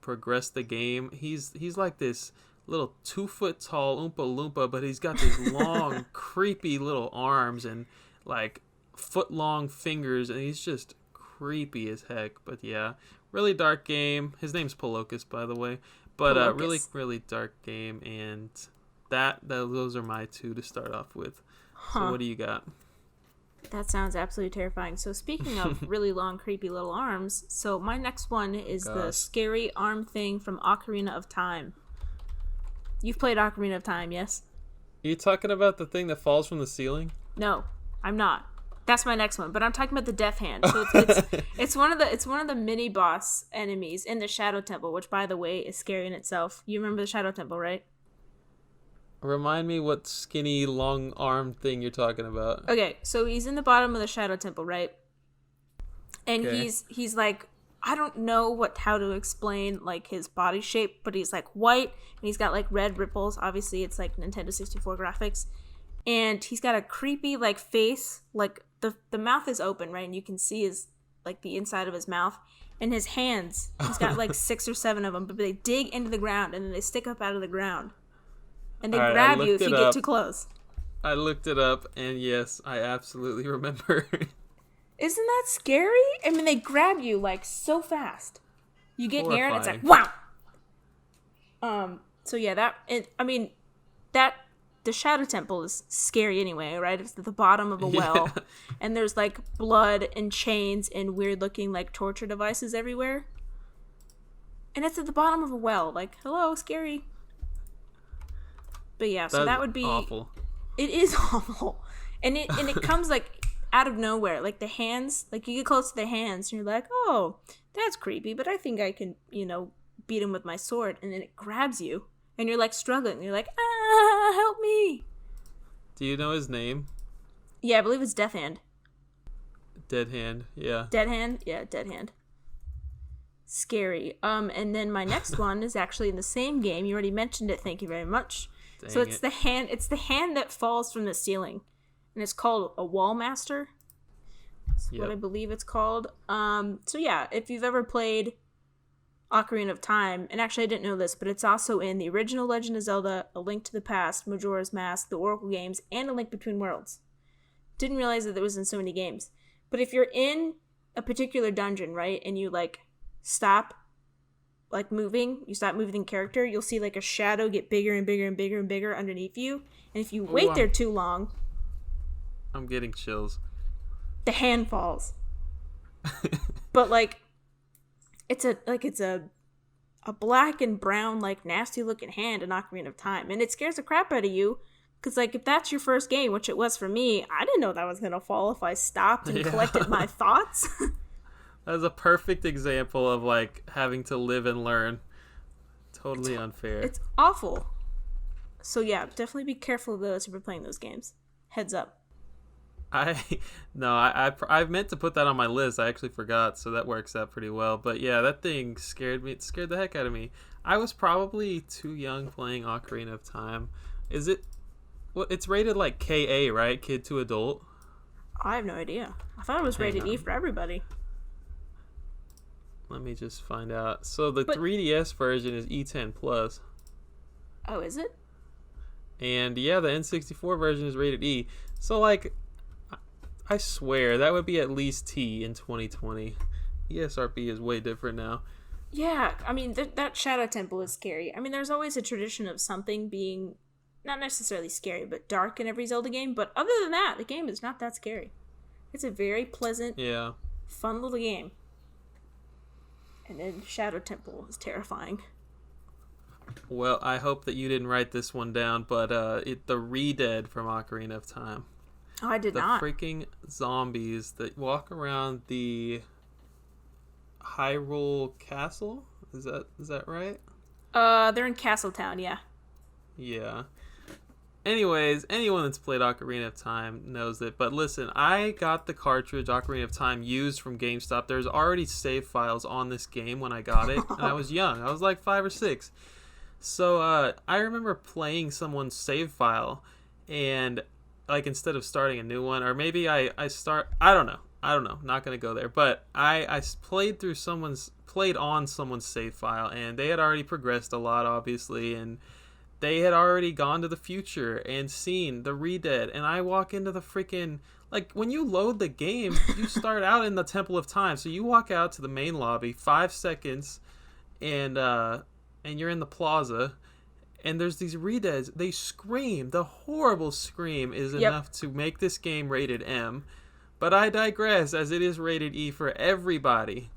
progress the game. He's like this little 2-foot tall Oompa Loompa, but he's got these long creepy little arms and like foot long fingers, and he's just creepy as heck. But yeah, really dark game. His name's Polocus, by the way. But really dark game, and those are my 2 to start off with. So what do you got? That sounds absolutely terrifying. So speaking of really long, creepy little arms, so my next one is the scary arm thing from Ocarina of Time. You've played Ocarina of Time, yes? Are you talking about the thing that falls from the ceiling? No, I'm not. That's my next one, but I'm talking about the Death Hand. So it's one of the mini boss enemies in the Shadow Temple, which, by the way, is scary in itself. You remember the Shadow Temple, right? Remind me what skinny, long arm thing you're talking about. Okay, so he's in the bottom of the Shadow Temple, right? And he's like, I don't know how to explain like his body shape, but he's like white and he's got like red ripples. Obviously, it's like Nintendo 64 graphics, and he's got a creepy like face. Like the mouth is open, right, and you can see his like the inside of his mouth. And his hands, he's got like 6 or 7 of them, but they dig into the ground and then they stick up out of the ground. And they grab you if you get too close. I looked it up, and yes, I absolutely remember. Isn't that scary? I mean, they grab you, like, so fast. You get near and it's like, wow! So yeah, that the Shadow Temple is scary anyway, right? It's at the bottom of a well, and there's like blood and chains and weird looking like torture devices everywhere. And it's at the bottom of a well. Like, hello, scary. But yeah, so that would be awful. It is awful. And it comes like out of nowhere. Like the hands, like you get close to the hands and you're like, oh, that's creepy, but I think I can, beat him with my sword. And then it grabs you and you're like struggling. You're like, help me. Do you know his name? Yeah, I believe it's Death Hand. Dead Hand, yeah. Dead Hand? Yeah, Dead Hand. Scary. And then my next one is actually in the same game. You already mentioned it. Thank you very much. Dang so it's the hand. It's the hand that falls from the ceiling, and it's called a Wall Master. That's what I believe it's called. So yeah, if you've ever played Ocarina of Time, and actually I didn't know this, but it's also in the original Legend of Zelda, A Link to the Past, Majora's Mask, the Oracle games, and A Link Between Worlds. Didn't realize that it was in so many games. But if you're in a particular dungeon, right, and you like stop like moving, you stop moving the character, you'll see like a shadow get bigger and bigger and bigger and bigger underneath you. And if you wait there too long, I'm getting chills. The hand falls. But like it's a black and brown like nasty looking hand in Ocarina of Time, and it scares the crap out of you. Because, like, if that's your first game, which it was for me, I didn't know that was going to fall if I stopped and collected my thoughts. That's a perfect example of, like, having to live and learn. Totally unfair. It's awful. So, yeah, definitely be careful of those if you're playing those games. Heads up. I meant to put that on my list. I actually forgot, so that works out pretty well. But, yeah, that thing scared me. It scared the heck out of me. I was probably too young playing Ocarina of Time. Is it... Well, it's rated like KA, right? Kid to adult. I have no idea. I thought it was rated E for everybody. Let me just find out. So the 3DS version is E10 plus. Oh, is it? And yeah, the N64 version is rated E. So like, I swear that would be at least T in 2020. ESRB is way different now. Yeah, I mean that Shadow Temple is scary. I mean, there's always a tradition of something being not necessarily scary, but dark in every Zelda game. But other than that, the game is not that scary. It's a very pleasant, fun little game. And then Shadow Temple is terrifying. Well, I hope that you didn't write this one down, but the Re-Dead from Ocarina of Time. Oh, I did not. The freaking zombies that walk around the Hyrule Castle? Is that right? They're in Castletown, yeah. Yeah. Anyways, anyone that's played Ocarina of Time knows it. But listen, I got the cartridge Ocarina of Time used from GameStop. There's already save files on this game when I got it. And I was young. I was like 5 or 6. So I remember playing someone's save file. And like instead of starting a new one, or maybe I don't know. Not going to go there. But I played on someone's save file. And they had already progressed a lot, obviously. And they had already gone to the future and seen the Re-Dead, and I walk into the freaking... Like, when you load the game, you start out in the Temple of Time, so you walk out to the main lobby, 5 seconds, and you're in the plaza, and there's these Re-Deads. They scream. The horrible scream is enough to make this game rated M, but I digress, as it is rated E for everybody.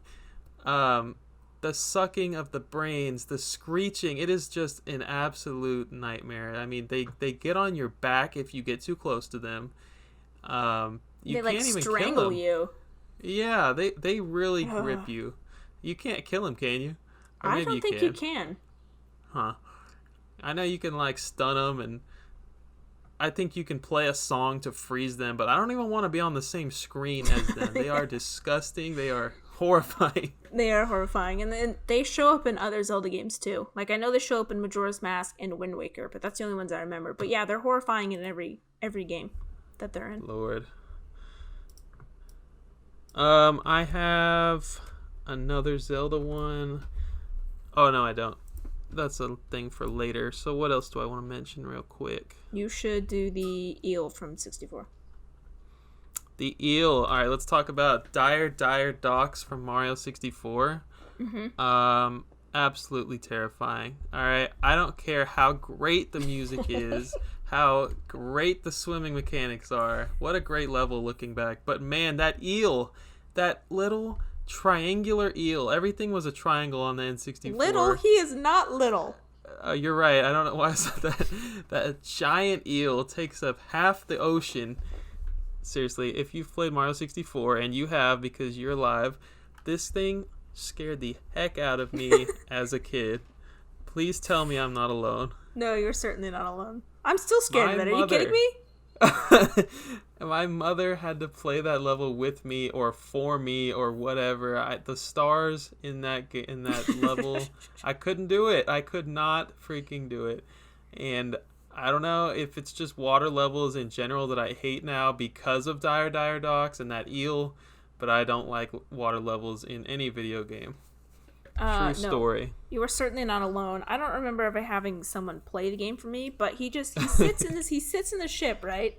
The sucking of the brains, the screeching, it is just an absolute nightmare. I mean, they get on your back if you get too close to them. You can't even strangle you. Yeah, they really grip you. You can't kill them, can you? Or I don't think you can. Huh. I know you can, like, stun them, and I think you can play a song to freeze them, but I don't even want to be on the same screen as them. They are disgusting. They are horrifying. They are horrifying, and then they show up in other Zelda games too. Like, I know they show up in Majora's Mask and Wind Waker, but that's the only ones I remember. But yeah, they're horrifying in every game that they're in. Lord. I have another Zelda one. Oh no, I don't. That's a thing for later. So what else do I want to mention real quick? You should do the eel from 64. The eel. All right, let's talk about Dire Docks from Mario 64. Absolutely terrifying. All right, I don't care how great the music is, how great the swimming mechanics are. What a great level looking back. But man, that eel, that little triangular eel, everything was a triangle on the N64. Little? He is not little. You're right. I don't know why I said that. That giant eel takes up half the ocean. Seriously, if you've played Mario 64, and you have because you're alive, this thing scared the heck out of me as a kid. Please tell me I'm not alone. No, you're certainly not alone. I'm still scared of it. Are you kidding me? My mother had to play that level with me or for me or whatever. The stars in that level, I couldn't do it. I could not freaking do it. And I don't know if it's just water levels in general that I hate now because of Dire Docks and that eel, but I don't like water levels in any video game. True story. No, you are certainly not alone. I don't remember ever having someone play the game for me, but he sits in the ship, right?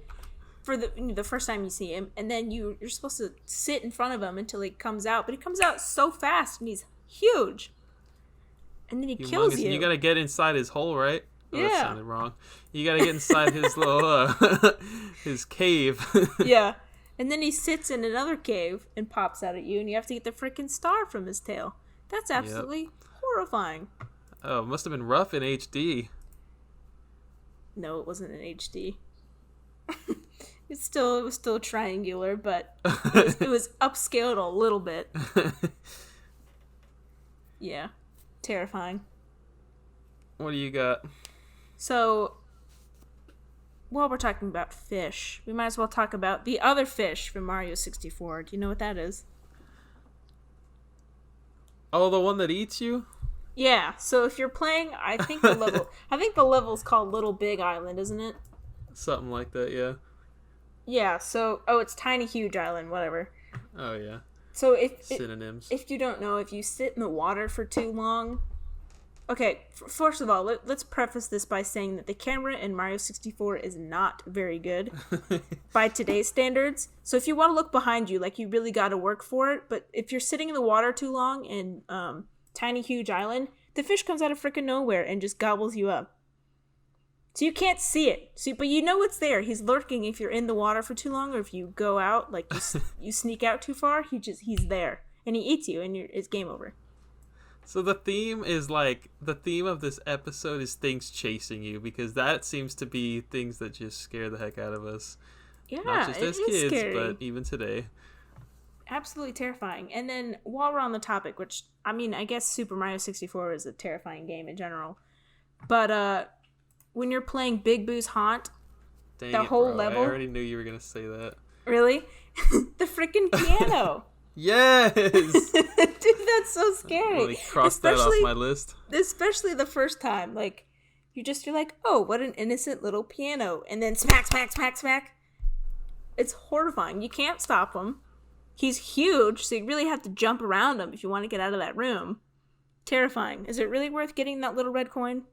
For the first time you see him, and then you're supposed to sit in front of him until he comes out, but he comes out so fast and he's huge. And then he kills you. You got to get inside his hole, right? Oh, yeah. That sounded wrong. You got to get inside his little his cave. Yeah. And then he sits in another cave and pops out at you, and you have to get the freaking star from his tail. That's absolutely horrifying. Oh, it must have been rough in HD. No, it wasn't in HD. It was still triangular, but it was upscaled a little bit. Yeah. Terrifying. What do you got? So, while we're talking about fish, we might as well talk about the other fish from Mario 64. Do you know what that is? Oh, the one that eats you? Yeah. So if you're playing, I think the level's called Little Big Island, isn't it? Something like that, yeah. Yeah. So, it's Tiny Huge Island, whatever. Oh yeah. So synonyms. If you don't know, if you sit in the water for too long. Okay, first of all, let's preface this by saying that the camera in Mario 64 is not very good by today's standards. So if you want to look behind you, like, you really got to work for it. But if you're sitting in the water too long in Tiny Huge Island, the fish comes out of freaking nowhere and just gobbles you up. So you can't see it. But you know it's there. He's lurking if you're in the water for too long, or if you go out, like you sneak out too far, he's there. And he eats you, and it's game over. So the theme of this episode is things chasing you, because that seems to be things that just scare the heck out of us. Yeah, not just as kids, scary. but even today. Absolutely terrifying. And then while we're on the topic, which, I mean, I guess Super Mario 64 is a terrifying game in general, but when you're playing Big Boo's Haunt, whole level. I already knew you were gonna say that. Really? The freaking piano. Yes. Dude, that's so scary. Really crossed that off my list. Especially the first time, like, you're like, oh, what an innocent little piano, and then smack, smack, smack, smack. It's horrifying. You can't stop him. He's huge, so you really have to jump around him if you want to get out of that room. Terrifying. Is it really worth getting that little red coin?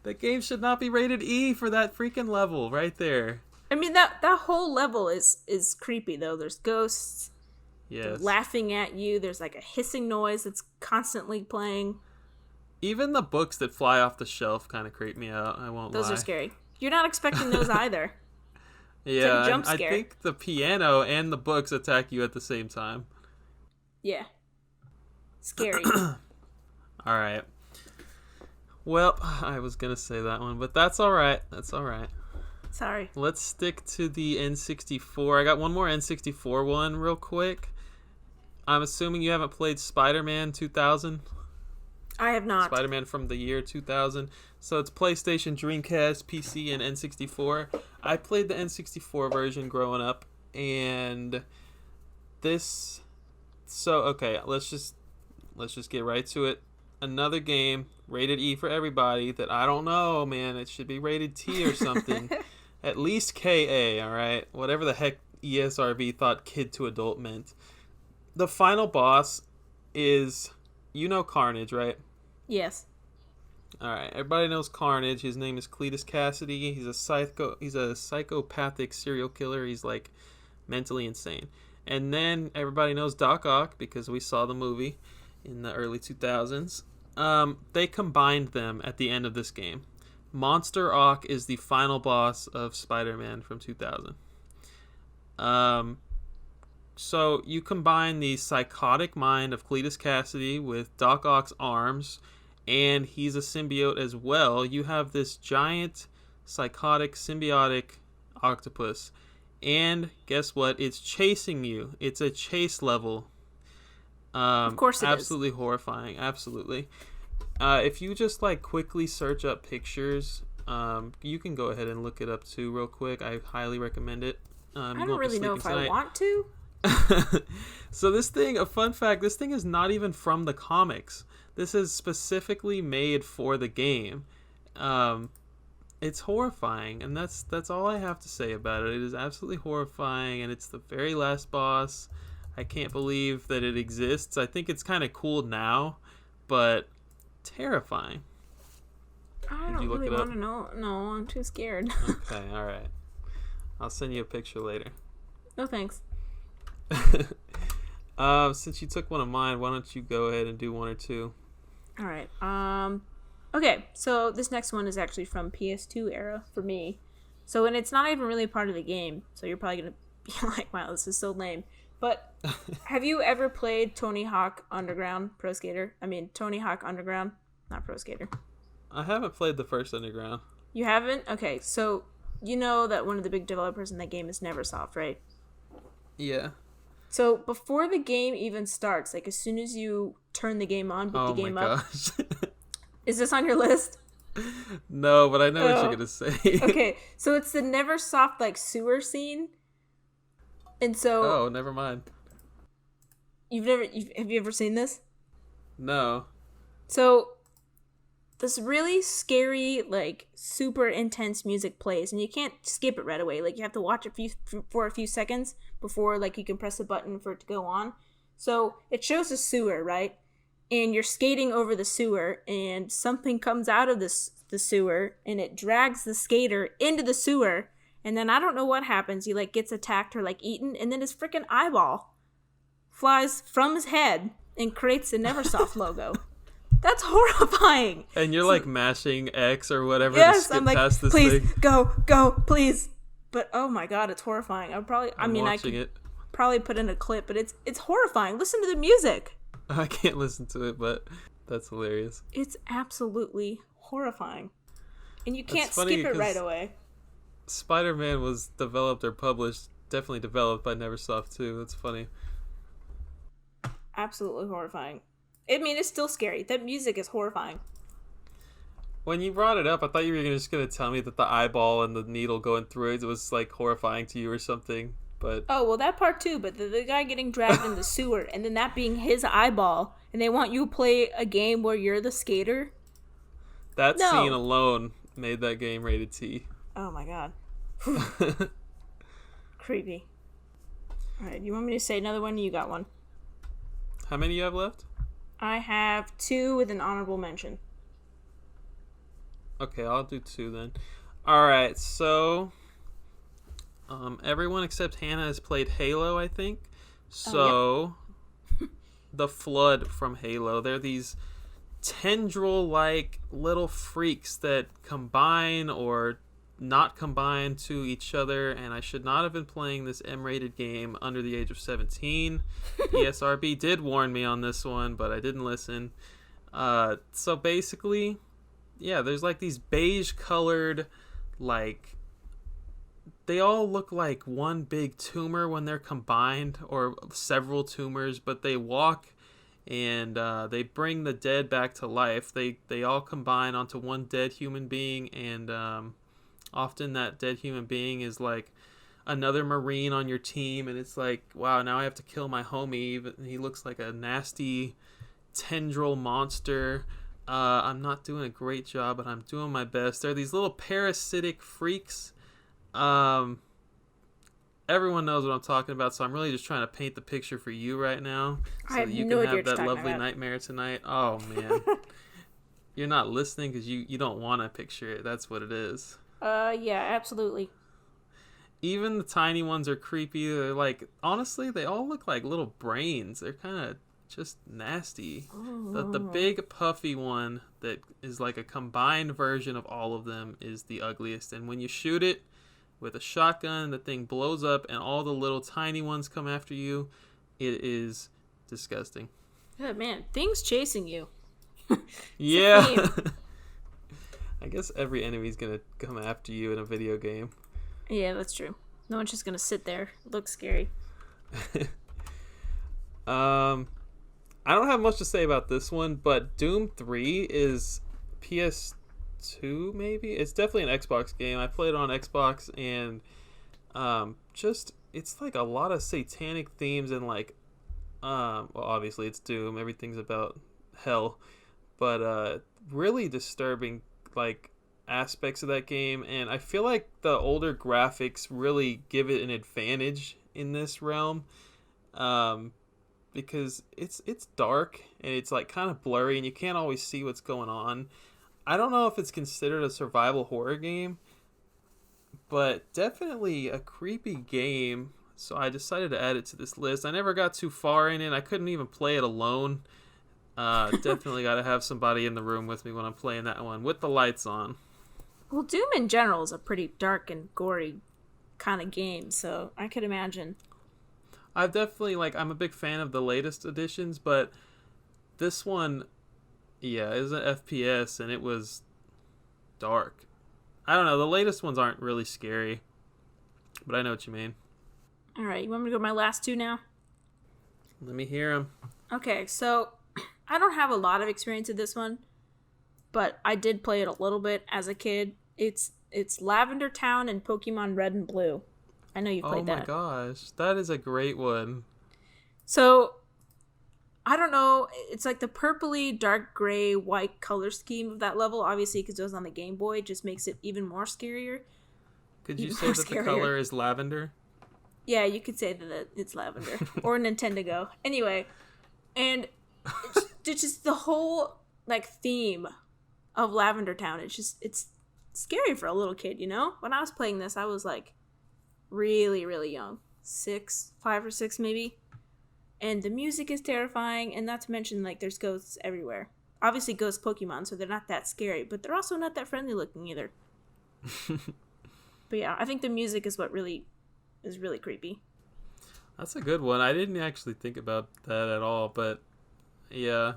The game should not be rated E for that freaking level right there. I mean, that whole level is creepy, though. There's ghosts. Yes. Laughing at you. There's like a hissing noise that's constantly playing. Even the books that fly off the shelf kind of creep me out. I won't lie. Those are scary. You're not expecting those either. Yeah, like jump I scare. think the piano and the books attack you at the same time. Yeah. Scary. All right. Well, I was going to say that one, but that's all right. That's all right. Sorry. Let's stick to the N64. I got one more N64 one real quick. I'm assuming you haven't played Spider-Man 2000? I have not. Spider-Man from the year 2000. So it's PlayStation, Dreamcast, PC, and N64. I played the N64 version growing up, and this... So, okay, let's just get right to it. Another game, rated E for everybody, that I don't know, man. It should be rated T or something. At least KA, alright? Whatever the heck ESRB thought kid to adult meant. The final boss is... You know Carnage, right? Yes. Alright, everybody knows Carnage. His name is Cletus Cassidy. He's a psychopathic serial killer. He's, like, mentally insane. And then everybody knows Doc Ock, because we saw the movie in the early 2000s. They combined them at the end of this game. Monster Awk is the final boss of Spider-Man from 2000. So you combine the psychotic mind of Cletus Cassidy with Doc Ock's arms, and he's a symbiote as well. You have this giant, psychotic, symbiotic octopus. And guess what? It's chasing you. It's a chase level. Of course it absolutely is. Horrifying. Absolutely. If you just like quickly search up pictures, you can go ahead and look it up too real quick. I highly recommend it. I don't really know if I want to. So this thing, a fun fact, this thing is not even from the comics. This is specifically made for the game. It's horrifying, and that's all I have to say about it. It is absolutely horrifying, and it's the very last boss. I can't believe that it exists. I think it's kind of cool now, but terrifying. I don't really want to know. No, I'm too scared. Okay, all right. I'll send you a picture later. No thanks. Since you took one of mine, why don't you go ahead and do one or two? All right. Okay, so this next one is actually from PS2 era for me. So, and it's not even really part of the game, so you're probably going to be like, wow, this is so lame. But have you ever played Tony Hawk Underground Pro Skater? I mean, Tony Hawk Underground, not Pro Skater. I haven't played the first Underground. You haven't? Okay, so you know that one of the big developers in that game is Neversoft, right? Yeah. So before the game even starts, like as soon as you turn the game on, boot the game up. Gosh. Is this on your list? No, but I know what you're gonna say. Okay, so it's the Neversoft like sewer scene, and so. Oh, never mind. Have you ever seen this? No. So, this really scary, like super intense music plays, and you can't skip it right away. Like you have to watch it for a few seconds before like you can press a button for it to go on. So it shows a sewer, right? And you're skating over the sewer, and something comes out of the sewer, and it drags the skater into the sewer, and then I don't know what happens. He like gets attacked or like eaten, and then his freaking eyeball flies from his head and creates the Neversoft logo. That's horrifying. And you're like mashing X or whatever to skip I'm like, past this please, thing. go, please. But oh my god, it's horrifying. I could probably put in a clip, but it's horrifying. Listen to the music. I can't listen to it, but that's hilarious. It's absolutely horrifying. And you can't skip it right away. Spider-Man was developed or published, definitely developed by Neversoft too. That's funny. Absolutely horrifying. I mean, it's still scary. That music is horrifying. When you brought it up, I thought you were just going to tell me that the eyeball and the needle going through it was like horrifying to you or something. But oh, well, that part too, but the guy getting dragged in the sewer and then that being his eyeball, and they want you to play a game where you're the skater? That scene alone made that game rated T. Oh my god. Creepy. Alright, you want me to say another one? You got one. How many you have left? I have 2 with an honorable mention. Okay, I'll do 2 then. Alright, so everyone except Hannah has played Halo, I think. So, yep. The Flood from Halo. They're these tendril-like little freaks that combine or not combine to each other, and I should not have been playing this M-rated game under the age of 17. ESRB did warn me on this one, but I didn't listen. So basically, yeah, there's like these beige-colored, like, they all look like one big tumor when they're combined, or several tumors, but they walk and they bring the dead back to life. They all combine onto one dead human being, and often that dead human being is like another Marine on your team, and it's like, wow, now I have to kill my homie. He looks like a nasty tendril monster. I'm not doing a great job, but I'm doing my best. They're these little parasitic freaks. Everyone knows what I'm talking about, so I'm really just trying to paint the picture for you right now, so that you can have that lovely nightmare tonight. Oh man. You're not listening because you don't want to picture it. That's what it is. Yeah, absolutely. Even the tiny ones are creepy. They're like, honestly, they all look like little brains. They're kind of just nasty. The big puffy one that is like a combined version of all of them is the ugliest. And when you shoot it with a shotgun, the thing blows up and all the little tiny ones come after you. It is disgusting. Oh, man, things chasing you. Yeah. I guess every enemy's gonna come after you in a video game. Yeah, that's true. No one's just gonna sit there. It looks scary. I don't have much to say about this one, but Doom 3 is PS2 maybe? It's definitely an Xbox game. I played it on Xbox, and it's like a lot of satanic themes and like well, obviously it's Doom, everything's about hell, but really disturbing like aspects of that game, and I feel like the older graphics really give it an advantage in this realm, because it's dark and it's like kind of blurry and you can't always see what's going on. I don't know if it's considered a survival horror game, but definitely a creepy game, so I decided to add it to this list. I never got too far in it. I couldn't even play it alone. Definitely got to have somebody in the room with me when I'm playing that one with the lights on. Well, Doom in general is a pretty dark and gory kind of game, so I could imagine. I've definitely, I'm a big fan of the latest editions, but this one, yeah, is an FPS, and it was dark. I don't know, the latest ones aren't really scary, but I know what you mean. Alright, you want me to go my last two now? Let me hear them. Okay, so I don't have a lot of experience with this one, but I did play it a little bit as a kid. It's Lavender Town and Pokemon Red and Blue. I know you played that. Oh my gosh, that is a great one. So, I don't know, it's like the purpley, dark gray, white color scheme of that level, obviously because it was on the Game Boy, just makes it even more scarier. Could you say that the color is lavender? Yeah, you could say that it's lavender. Or Nintendogo. Anyway, and it's just the whole, like, theme of Lavender Town. It's scary for a little kid, you know? When I was playing this, I was, like, really, really young. 5 or 6 maybe. And the music is terrifying, and not to mention, like, there's ghosts everywhere. Obviously, ghost Pokemon, so they're not that scary, but they're also not that friendly looking either. But yeah, I think the music is what really is really creepy. That's a good one. I didn't actually think about that at all, but yeah.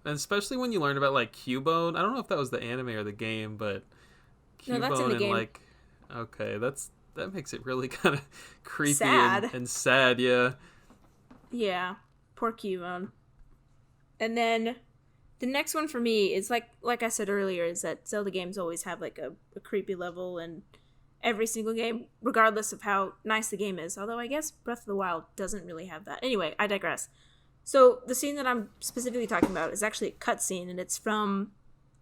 And especially when you learn about, like, Cubone. I don't know if that was the anime or the game, but Cubone, no, that's in the game. Like, okay, that makes it really kind of creepy sad. And sad, yeah. Yeah, poor Cubone. And then the next one for me is like I said earlier, is that Zelda games always have like a creepy level in every single game, regardless of how nice the game is. Although I guess Breath of the Wild doesn't really have that. Anyway, I digress. So the scene that I'm specifically talking about is actually a cutscene, and it's from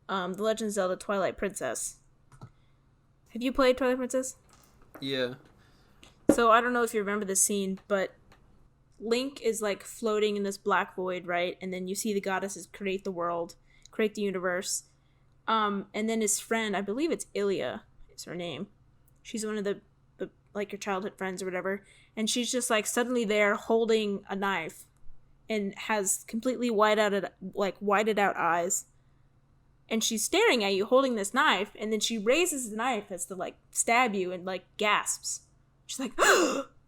The Legend of Zelda Twilight Princess. Have you played Twilight Princess? Yeah. So I don't know if you remember this scene, but Link is like floating in this black void, right? And then you see the goddesses create the world, create the universe. And then his friend, I believe it's Ilia, is her name. She's one of the like your childhood friends or whatever. And she's just like suddenly there holding a knife and has completely whited out eyes. And she's staring at you holding this knife, and then she raises the knife as to like stab you and like gasps. She's like,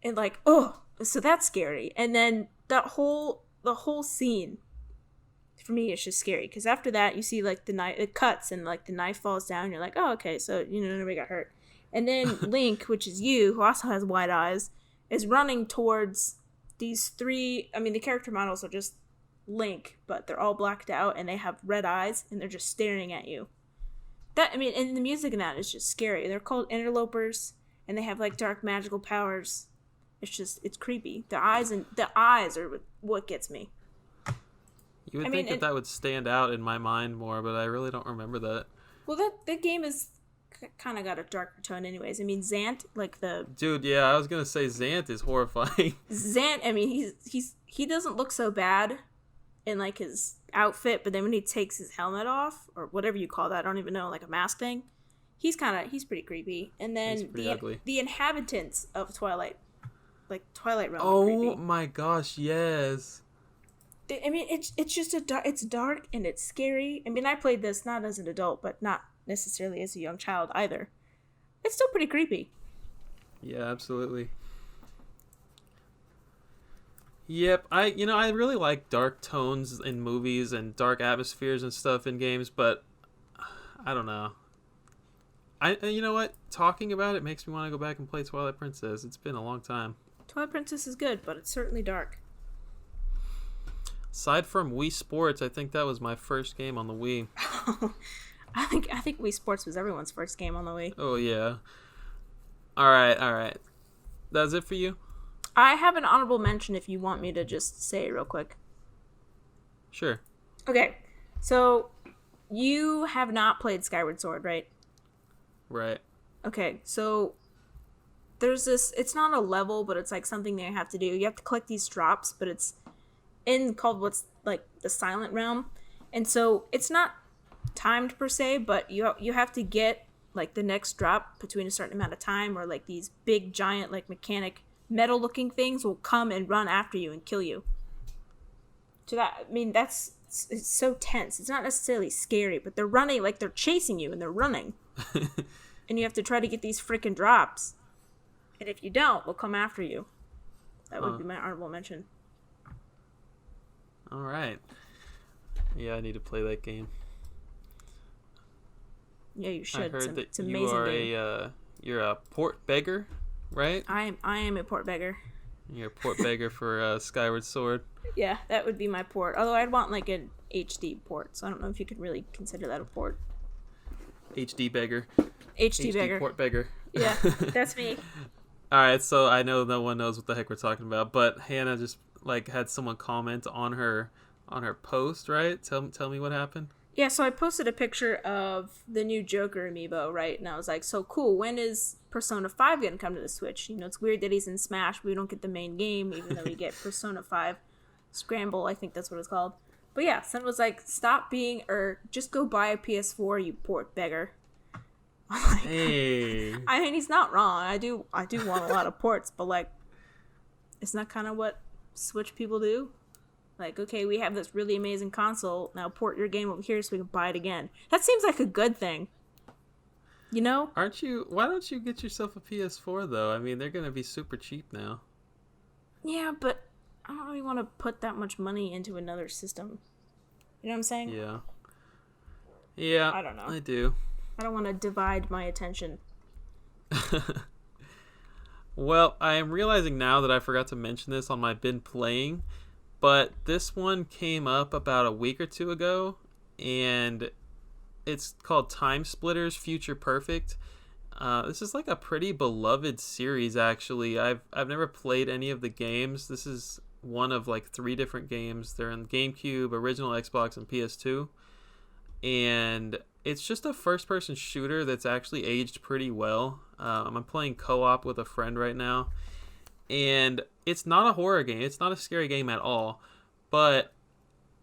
and like, oh. So that's scary. And then the whole scene for me is just scary, because after that you see like the knife, it cuts and like the knife falls down. You're like, oh, okay, so nobody got hurt. And then Link, which is you, who also has wide eyes, is running towards these three. I mean, the character models are just Link, but they're all blacked out and they have red eyes and they're just staring at you. And the music in that is just scary. They're called interlopers and they have like dark magical powers. It's creepy. The eyes are what gets me. You would think that would stand out in my mind more, but I really don't remember that. Well, that game is kind of got a darker tone anyways. I mean, Zant, like the... Dude, yeah, I was going to say Zant is horrifying. Zant, I mean, he doesn't look so bad in like his outfit, but then when he takes his helmet off, or whatever you call that, I don't even know, like a mask thing, he's pretty creepy. And then the inhabitants of Twilight, like Twilight Realm. Oh my gosh, yes. I mean, it's just it's dark and it's scary. I mean, I played this not as an adult, but not necessarily as a young child either. It's still pretty creepy. Yeah, absolutely. Yep, I really like dark tones in movies and dark atmospheres and stuff in games, but I don't know. You know what? Talking about it makes me want to go back and play Twilight Princess. It's been a long time. Twilight Princess is good, but it's certainly dark. Aside from Wii Sports, I think that was my first game on the Wii. I think Wii Sports was everyone's first game on the Wii. Oh yeah. All right. That's it for you? I have an honorable mention if you want me to just say it real quick. Sure. Okay, so you have not played Skyward Sword, right? Right. Okay, so there's this, it's not a level, but it's like something that you have to do. You have to collect these drops, but it's in called what's like the Silent Realm. And so it's not timed per se, but you have to get like the next drop between a certain amount of time, or like these big giant like mechanic metal looking things will come and run after you and kill you. So that, I mean, it's so tense. It's not necessarily scary, but they're running, like they're chasing you and they're running. And you have to try to get these freaking drops. And if you don't, they'll come after you. That would be my honorable mention. All right. Yeah, I need to play that game. Yeah, you should. I heard it's that an you amazing are game. You're a port beggar, right? I am a port beggar. You're a port beggar for Skyward Sword. Yeah, that would be my port. Although I'd want like an HD port, so I don't know if you could really consider that a port. HD beggar. HD beggar. Port beggar. Yeah, that's me. All right, so I know no one knows what the heck we're talking about, but Hannah just like had someone comment on her post, right? Tell me what happened. Yeah, so I posted a picture of the new Joker amiibo, right? And I was like, so cool, when is Persona 5 going to come to the Switch? You know, it's weird that he's in Smash, we don't get the main game, even though we get Persona 5 Scramble, I think that's what it's called. But yeah, someone was like, stop being, or just go buy a PS4, you port beggar. I'm like, hey. I mean, he's not wrong. I do want a lot of ports, but like, isn't that kind of what Switch people do? Like, okay, we have this really amazing console. Now port your game over here so we can buy it again. That seems like a good thing. You know? Why don't you get yourself a PS4 though? I mean, they're going to be super cheap now. Yeah, but I don't really want to put that much money into another system. You know what I'm saying? Yeah. Yeah. I don't know. I do. I don't want to divide my attention. Well, I am realizing now that I forgot to mention this on my been playing, but this one came up about a week or two ago, and it's called TimeSplitters Future Perfect. This is like a pretty beloved series, actually. I've never played any of the games. This is one of like 3 different games. They're in GameCube, original Xbox, and PS2. And it's just a first-person shooter that's actually aged pretty well. I'm playing co-op with a friend right now. And it's not a horror game. It's not a scary game at all. But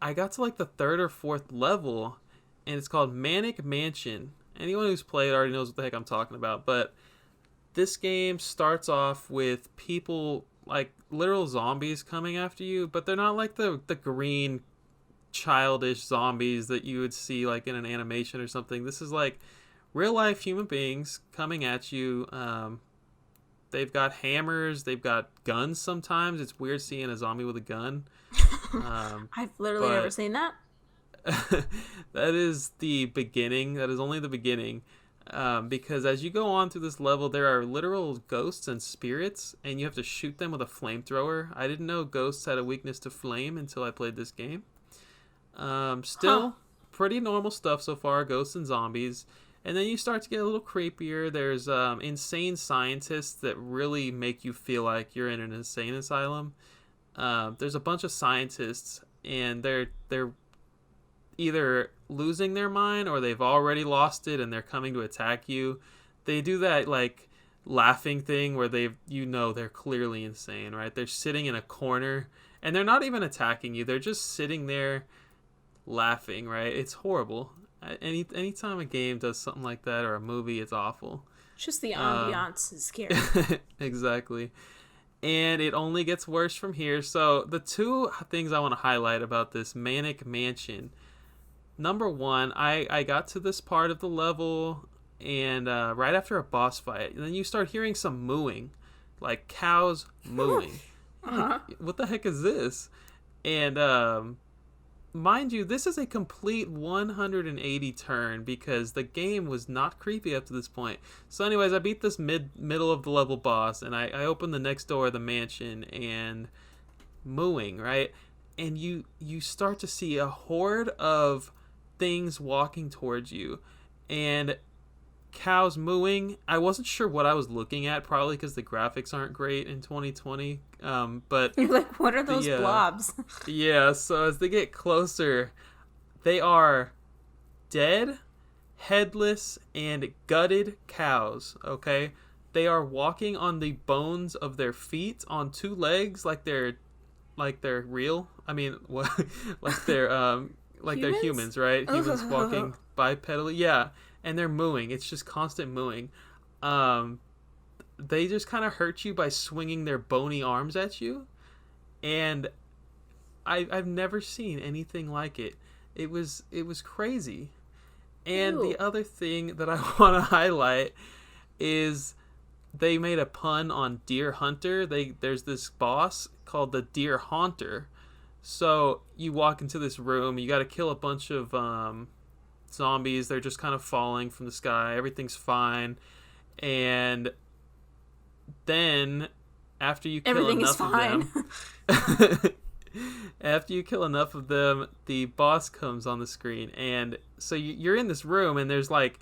I got to like the 3rd or 4th level, and it's called Manic Mansion. Anyone who's played already knows what the heck I'm talking about. But this game starts off with people, like literal zombies coming after you. But they're not like the green, childish zombies that you would see like in an animation or something. This is like real life human beings coming at you. They've got hammers, they've got guns sometimes. It's weird seeing a zombie with a gun. I've literally never seen that. That is the beginning. That is only the beginning. Because as you go on through this level, there are literal ghosts and spirits, and you have to shoot them with a flamethrower. I didn't know ghosts had a weakness to flame until I played this game. Pretty normal stuff so far, ghosts and zombies. And then you start to get a little creepier. There's insane scientists that really make you feel like you're in an insane asylum. There's a bunch of scientists, and they're either losing their mind or they've already lost it and they're coming to attack you. They do that like laughing thing where they're clearly insane, right? They're sitting in a corner and they're not even attacking you. They're just sitting there laughing, right? It's horrible. Anytime a game does something like that or a movie, it's awful. Just the ambiance is scary. Exactly. and it only gets worse from here. So the two things I want to highlight about this Manic Mansion. Number one, I got to this part of the level, and right after a boss fight, and then you start hearing some mooing, like cows mooing. What the heck is this? And mind you, this is a complete 180 turn because the game was not creepy up to this point. So anyways, I beat this middle of the level boss, and I opened the next door of the mansion, and mooing, right? And you start to see a horde of things walking towards you, and cows mooing. I wasn't sure what I was looking at, probably because the graphics aren't great in 2020. But you're like, what are those blobs? Yeah, so as they get closer, they are dead, headless, and gutted cows, okay? They are walking on the bones of their feet on two legs, like they're real. I mean, what? like they're they're humans, right? Humans walking bipedally. Yeah, and they're mooing. It's just constant mooing. They just kind of hurt you by swinging their bony arms at you, and I've never seen anything like it. It was crazy. And the other thing that I want to highlight is they made a pun on Deer Hunter. There's this boss called the Deer Haunter. So you walk into this room, you got to kill a bunch of zombies. They're just kind of falling from the sky. Everything's fine. And then after you kill enough of them, after you kill enough of them, the boss comes on the screen. And so you're in this room, and there's like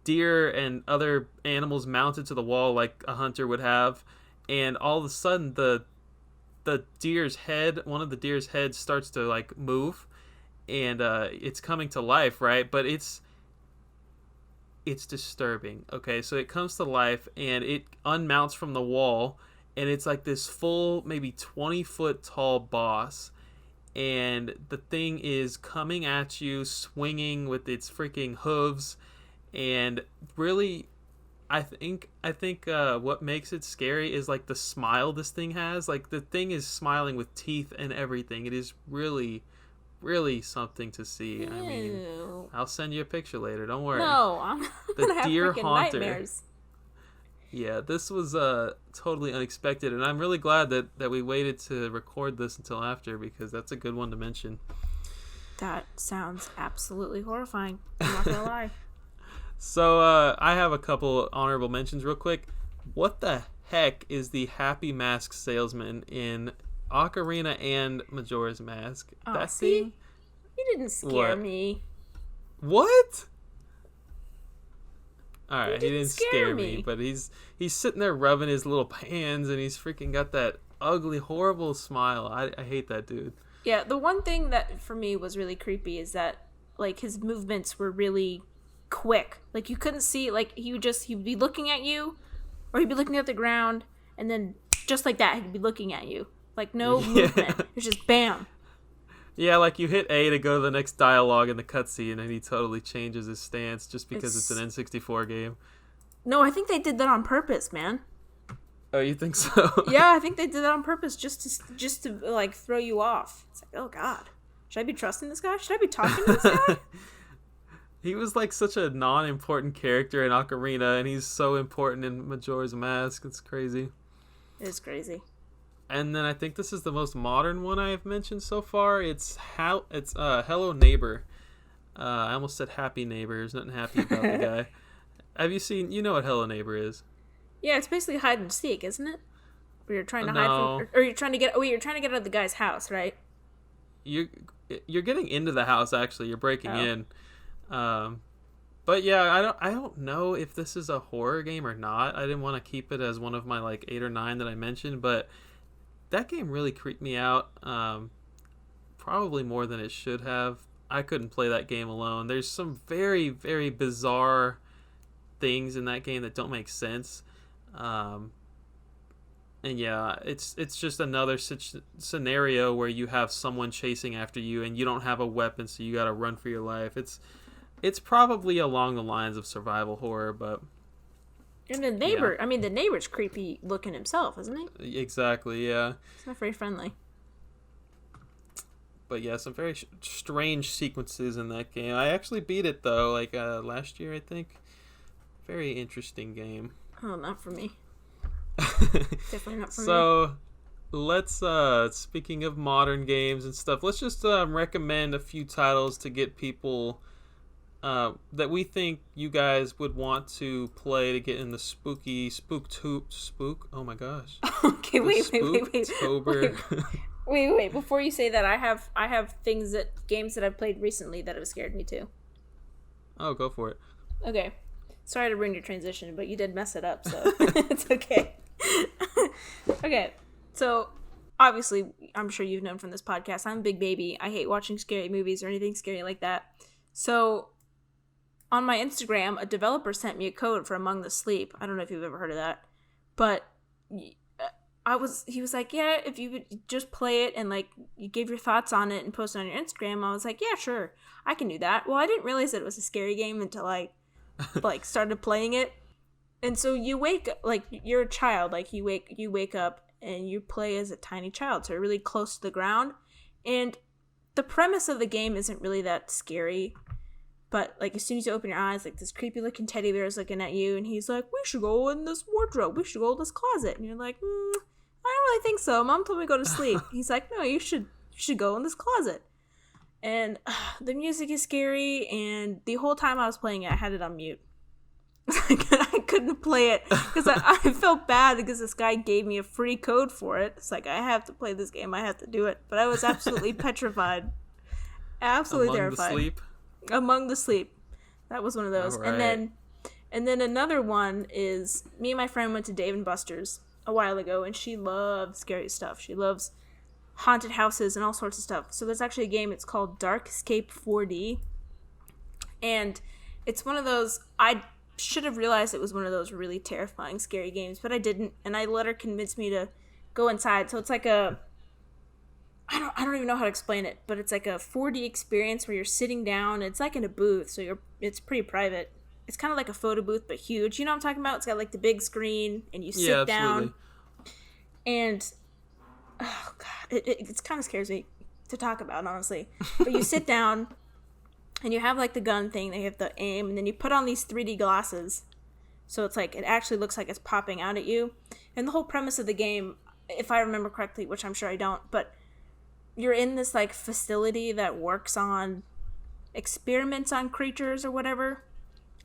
deer and other animals mounted to the wall like a hunter would have. And all of a sudden the deer's head, one of the deer's heads starts to like move, and it's coming to life, right? But it's disturbing. Okay, so it comes to life, and it unmounts from the wall, and it's like this full, maybe 20-foot tall boss, and the thing is coming at you, swinging with its freaking hooves, and really, I think what makes it scary is like the smile this thing has. Like the thing is smiling with teeth and everything. It is really, really something to see. I mean, I'll send you a picture later. Don't worry. No, I'm gonna have Deer freaking Haunter. nightmares. Yeah, this was totally unexpected, and I'm really glad that we waited to record this until after, because that's a good one to mention. That sounds absolutely horrifying. I'm not gonna lie. So I have a couple honorable mentions real quick. What the heck is the Happy Mask salesman in Ocarina and Majora's Mask? Oh, that see? thing? You didn't scare me. What? Alright, he didn't scare scare me, but he's sitting there rubbing his little hands, and he's freaking got that ugly, horrible smile. I hate that dude. Yeah, the one thing that for me was really creepy is that like his movements were really quick. Like you couldn't see, like he'd be looking at you, or he'd be looking at the ground, and then just like that he'd be looking at you. Like no movement. It's just bam. Yeah, like you hit A to go to the next dialogue in the cutscene, and he totally changes his stance just because it's an N64 game. No, I think they did that on purpose, man. Oh, you think so? Yeah, I think they did that on purpose just to like throw you off. It's like, oh god, should I be trusting this guy? Should I be talking to this guy? He was like such a non-important character in Ocarina, and he's so important in Majora's Mask. It's crazy. It is crazy. And then I think this is the most modern one I have mentioned so far. It's Hello Neighbor. I almost said Happy Neighbor. There's nothing happy about the guy. Have you seen? You know what Hello Neighbor is? Yeah, it's basically hide and seek, isn't it? Where you're trying to hide from, or you're trying to get. Oh, you're trying to get out of the guy's house, right? You're getting into the house. Actually, you're breaking in. But yeah, I don't know if this is a horror game or not. I didn't want to keep it as one of my like 8 or 9 that I mentioned, but that game really creeped me out. Probably more than it should have. I couldn't play that game alone. There's some very, very bizarre things in that game that don't make sense. And yeah, it's just another scenario where you have someone chasing after you and you don't have a weapon, so you gotta run for your life. It's probably along the lines of survival horror, but And the neighbor, I mean, the neighbor's creepy looking himself, isn't he? Exactly, yeah. He's not very friendly. But yeah, some very strange sequences in that game. I actually beat it though, like last year, I think. Very interesting game. Oh, not for me. Definitely not for me. So, let's, speaking of modern games and stuff, let's just recommend a few titles to get people that we think you guys would want to play to get in the spook. Oh my gosh. Okay, wait. Spooktober. Wait. Before you say that, I have games that I've played recently that have scared me too. Oh, go for it. Okay. Sorry to ruin your transition, but you did mess it up, so it's okay. Okay. So, obviously, I'm sure you've known from this podcast, I'm a big baby. I hate watching scary movies or anything scary like that. So, on my Instagram, a developer sent me a code for Among the Sleep. I don't know if you've ever heard of that. But he was like, yeah, if you would just play it and like you give your thoughts on it and post it on your Instagram. I was like, yeah, sure, I can do that. Well, I didn't realize that it was a scary game until I like started playing it. And so you wake like you're a child, like you wake up and you play as a tiny child, so you're really close to the ground. And the premise of the game isn't really that scary. But, like, as soon as you open your eyes, like, this creepy-looking teddy bear is looking at you, and he's like, we should go in this wardrobe. We should go in this closet. And you're like, I don't really think so. Mom told me to go to sleep. He's like, no, you should go in this closet. And the music is scary, and the whole time I was playing it, I had it on mute. I couldn't play it, because I felt bad, because this guy gave me a free code for it. It's like, I have to play this game. I have to do it. But I was absolutely petrified. Absolutely terrified. Among the Sleep. That was one of those. Right. And then another one is me and my friend went to Dave & Buster's a while ago, and she loves scary stuff. She loves haunted houses and all sorts of stuff. So there's actually a game, it's called Dark Escape 4D. And it's one of those, I should have realized it was one of those really terrifying, scary games, but I didn't. And I let her convince me to go inside. So it's like I don't even know how to explain it, but it's like a 4D experience where you're sitting down. It's like in a booth, so it's pretty private. It's kind of like a photo booth, but huge. You know what I'm talking about? It's got like the big screen, and you sit down. And, oh God, it kind of scares me to talk about, honestly. But you sit down, and you have like the gun thing. They have the aim, and then you put on these 3D glasses. So it's like, it actually looks like it's popping out at you. And the whole premise of the game, if I remember correctly, which I'm sure I don't, but you're in this like facility that works on experiments on creatures or whatever,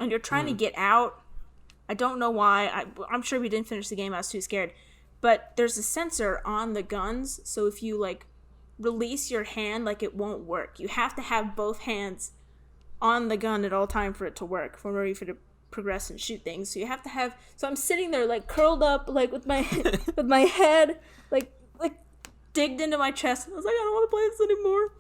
and you're trying to get out. I don't know why. I'm sure we didn't finish the game. I was too scared. But there's a sensor on the guns, so if you like release your hand, like it won't work. You have to have both hands on the gun at all time for it to work, for ready for it to progress and shoot things. So you have to have. So I'm sitting there like curled up, like with my with my head like digged into my chest, and I was like, I don't want to play this anymore.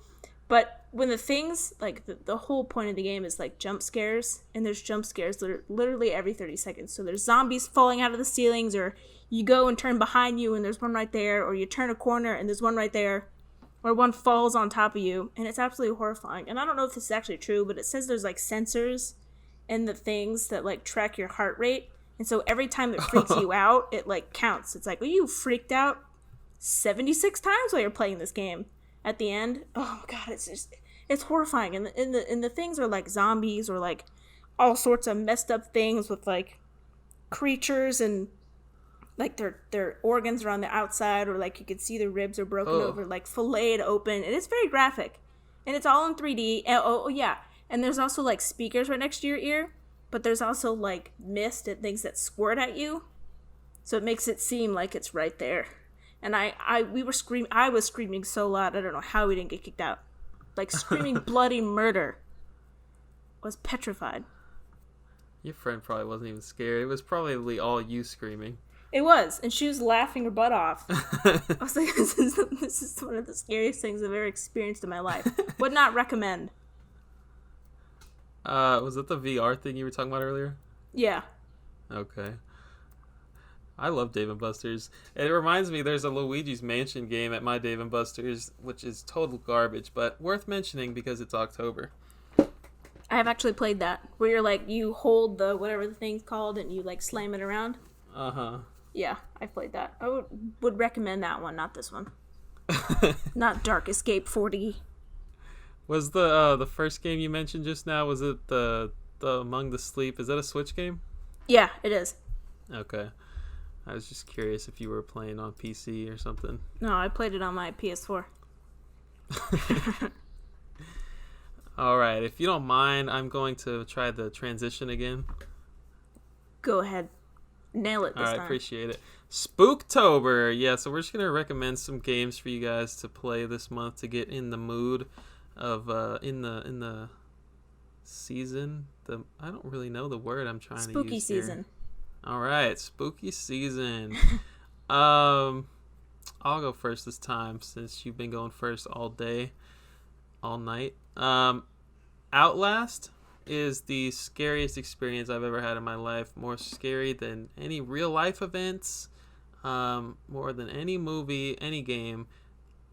But when the things, like, the whole point of the game is, like, jump scares, and there's jump scares literally every 30 seconds. So there's zombies falling out of the ceilings, or you go and turn behind you, and there's one right there, or you turn a corner, and there's one right there, or one falls on top of you, and it's absolutely horrifying. And I don't know if this is actually true, but it says there's, like, sensors in the things that, like, track your heart rate, and so every time it freaks you out, it, like, counts. It's like, well, you freaked out 76 times while you're playing this game. At the end, oh my God, it's horrifying. And the things are like zombies or like all sorts of messed up things with like creatures, and like their organs are on the outside, or like you could see their ribs are broken over, like filleted open, and it's very graphic, and it's all in 3D. Oh yeah, and there's also like speakers right next to your ear, but there's also like mist and things that squirt at you, so it makes it seem like it's right there. And I was screaming so loud, I don't know how we didn't get kicked out. Like, screaming bloody murder. I was petrified. Your friend probably wasn't even scared. It was probably all you screaming. It was, and she was laughing her butt off. I was like, this is one of the scariest things I've ever experienced in my life. Would not recommend. Was that the VR thing you were talking about earlier? Yeah. Okay. I love Dave & Buster's. It reminds me, there's a Luigi's Mansion game at my Dave & Buster's, which is total garbage, but worth mentioning because it's October. I have actually played that, where you're like, you hold the whatever the thing's called and you like slam it around. Uh-huh. Yeah, I've played that. I would recommend that one, not this one. Not Dark Escape 40. Was the first game you mentioned just now, was it the Among the Sleep? Is that a Switch game? Yeah, it is. Okay. I was just curious if you were playing on PC or something. No, I played it on my PS4. All right. If you don't mind, I'm going to try the transition again. Go ahead. Nail it this time. All right, appreciate it. Spooktober. Yeah, so we're just going to recommend some games for you guys to play this month to get in the mood of in the season. I don't really know the word I'm trying to use. Spooky season. Here. All right, spooky season. I'll go first this time since you've been going first all day, all night. Outlast is the scariest experience I've ever had in my life. More scary than any real life events, more than any movie, any game.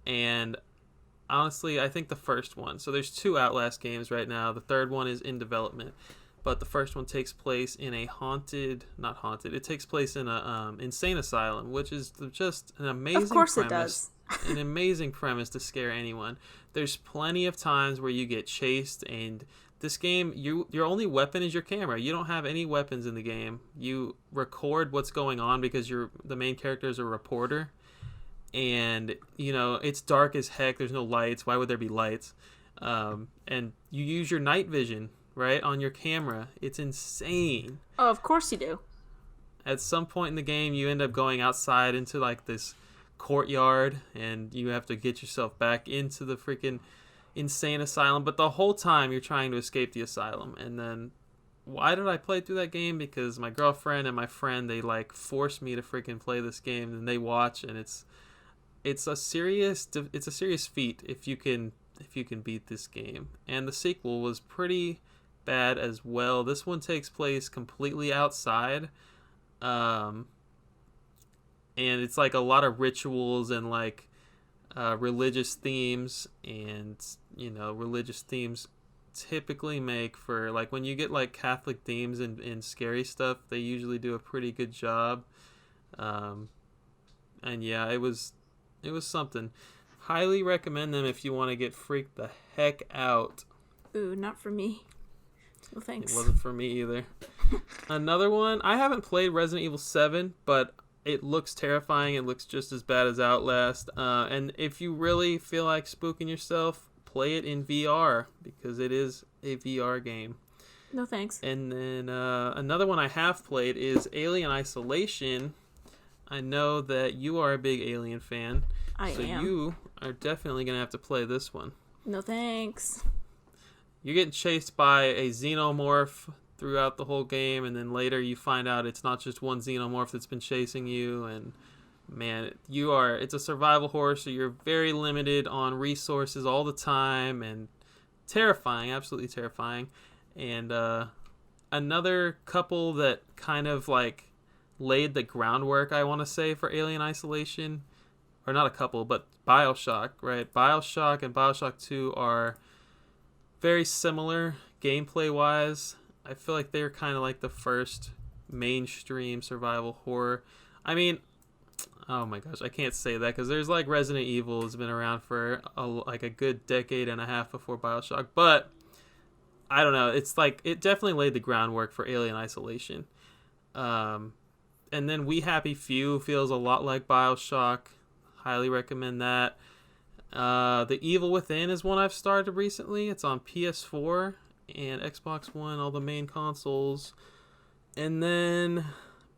And honestly, I think the first one. So there's 2 Outlast games right now. The third one is in development. But the first one takes place in a it takes place in a insane asylum, which is just an amazing premise. Of course it does. An amazing premise to scare anyone. There's plenty of times where you get chased, and this game, your only weapon is your camera. You don't have any weapons in the game. You record what's going on because the main character is a reporter. And, it's dark as heck. There's no lights. Why would there be lights? And you use your night vision, right, on your camera. It's insane. Oh, of course you do. At some point in the game, you end up going outside into, like, this courtyard, and you have to get yourself back into the freaking insane asylum. But the whole time, you're trying to escape the asylum. And then, why did I play through that game? Because my girlfriend and my friend, they, like, forced me to freaking play this game, and they watch, and it's a serious feat if you can beat this game. And the sequel was pretty bad as well. This one takes place completely outside, and it's like a lot of rituals and like religious themes, and religious themes typically make for, like, when you get like Catholic themes and scary stuff, they usually do a pretty good job. And yeah, it was something. Highly recommend them if you want to get freaked the heck out. Ooh, not for me. No thanks. It wasn't for me either. Another one, I haven't played Resident Evil 7, but it looks terrifying. It looks just as bad as Outlast. And if you really feel like spooking yourself, play it in VR, because it is a VR game. No thanks. And then another one I have played is Alien Isolation. I know that you are a big Alien fan. I am. So you are definitely going to have to play this one. No thanks. You're getting chased by a xenomorph throughout the whole game, and then later you find out it's not just one xenomorph that's been chasing you, and man, it's a survival horror, so you're very limited on resources all the time, and terrifying, absolutely terrifying. And another couple that kind of like laid the groundwork, I want to say, for Alien Isolation, or not a couple, but BioShock, right? BioShock and BioShock 2 are very similar gameplay-wise. I feel like they're kind of like the first mainstream survival horror. I mean, oh my gosh, I can't say that because there's like Resident Evil has been around for like a good decade and a half before BioShock, but I don't know. It's like it definitely laid the groundwork for Alien Isolation. And then We Happy Few feels a lot like BioShock. Highly recommend that. The Evil Within is one I've started recently. It's on PS4 and Xbox One, all the main consoles. And then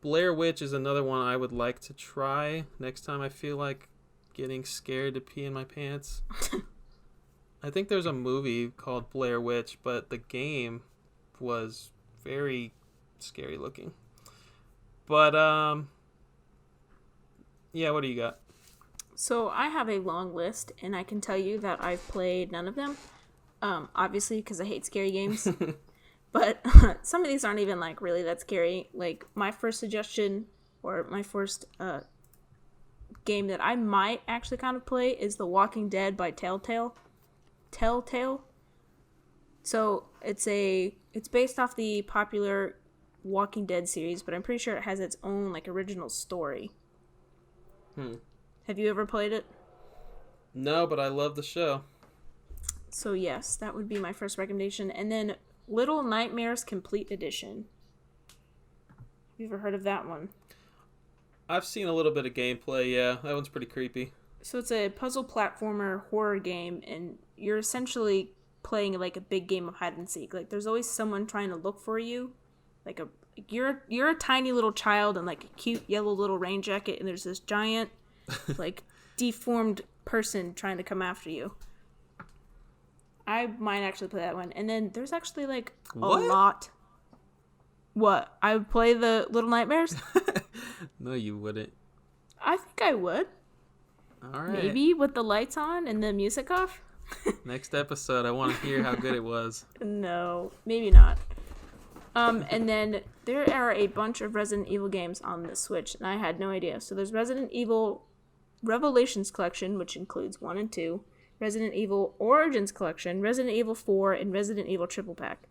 Blair Witch is another one I would like to try next time I feel like getting scared to pee in my pants. I think there's a movie called Blair Witch, but the game was very scary looking. But yeah, what do you got? So I have a long list, and I can tell you that I've played none of them. Obviously, because I hate scary games. But some of these aren't even like really that scary. Like my first suggestion, or my first game that I might actually kind of play is The Walking Dead by Telltale. So it's based off the popular Walking Dead series, but I'm pretty sure it has its own like original story. Have you ever played it? No, but I love the show. So yes, that would be my first recommendation. And then Little Nightmares Complete Edition. Have you ever heard of that one? I've seen a little bit of gameplay, yeah. That one's pretty creepy. So it's a puzzle platformer horror game, and you're essentially playing like a big game of hide and seek. Like there's always someone trying to look for you. Like you're a tiny little child in like a cute yellow little rain jacket, and there's this giant like deformed person trying to come after you. I might actually play that one. And then there's actually like a lot. What? I would play the Little Nightmares? No, you wouldn't. I think I would. All right. Maybe with the lights on and the music off. Next episode, I want to hear how good it was. No, maybe not. And then there are a bunch of Resident Evil games on the Switch, and I had no idea. So there's Resident Evil Revelations Collection, which includes 1 and 2, Resident Evil Origins Collection, Resident Evil 4, and Resident Evil Triple Pack.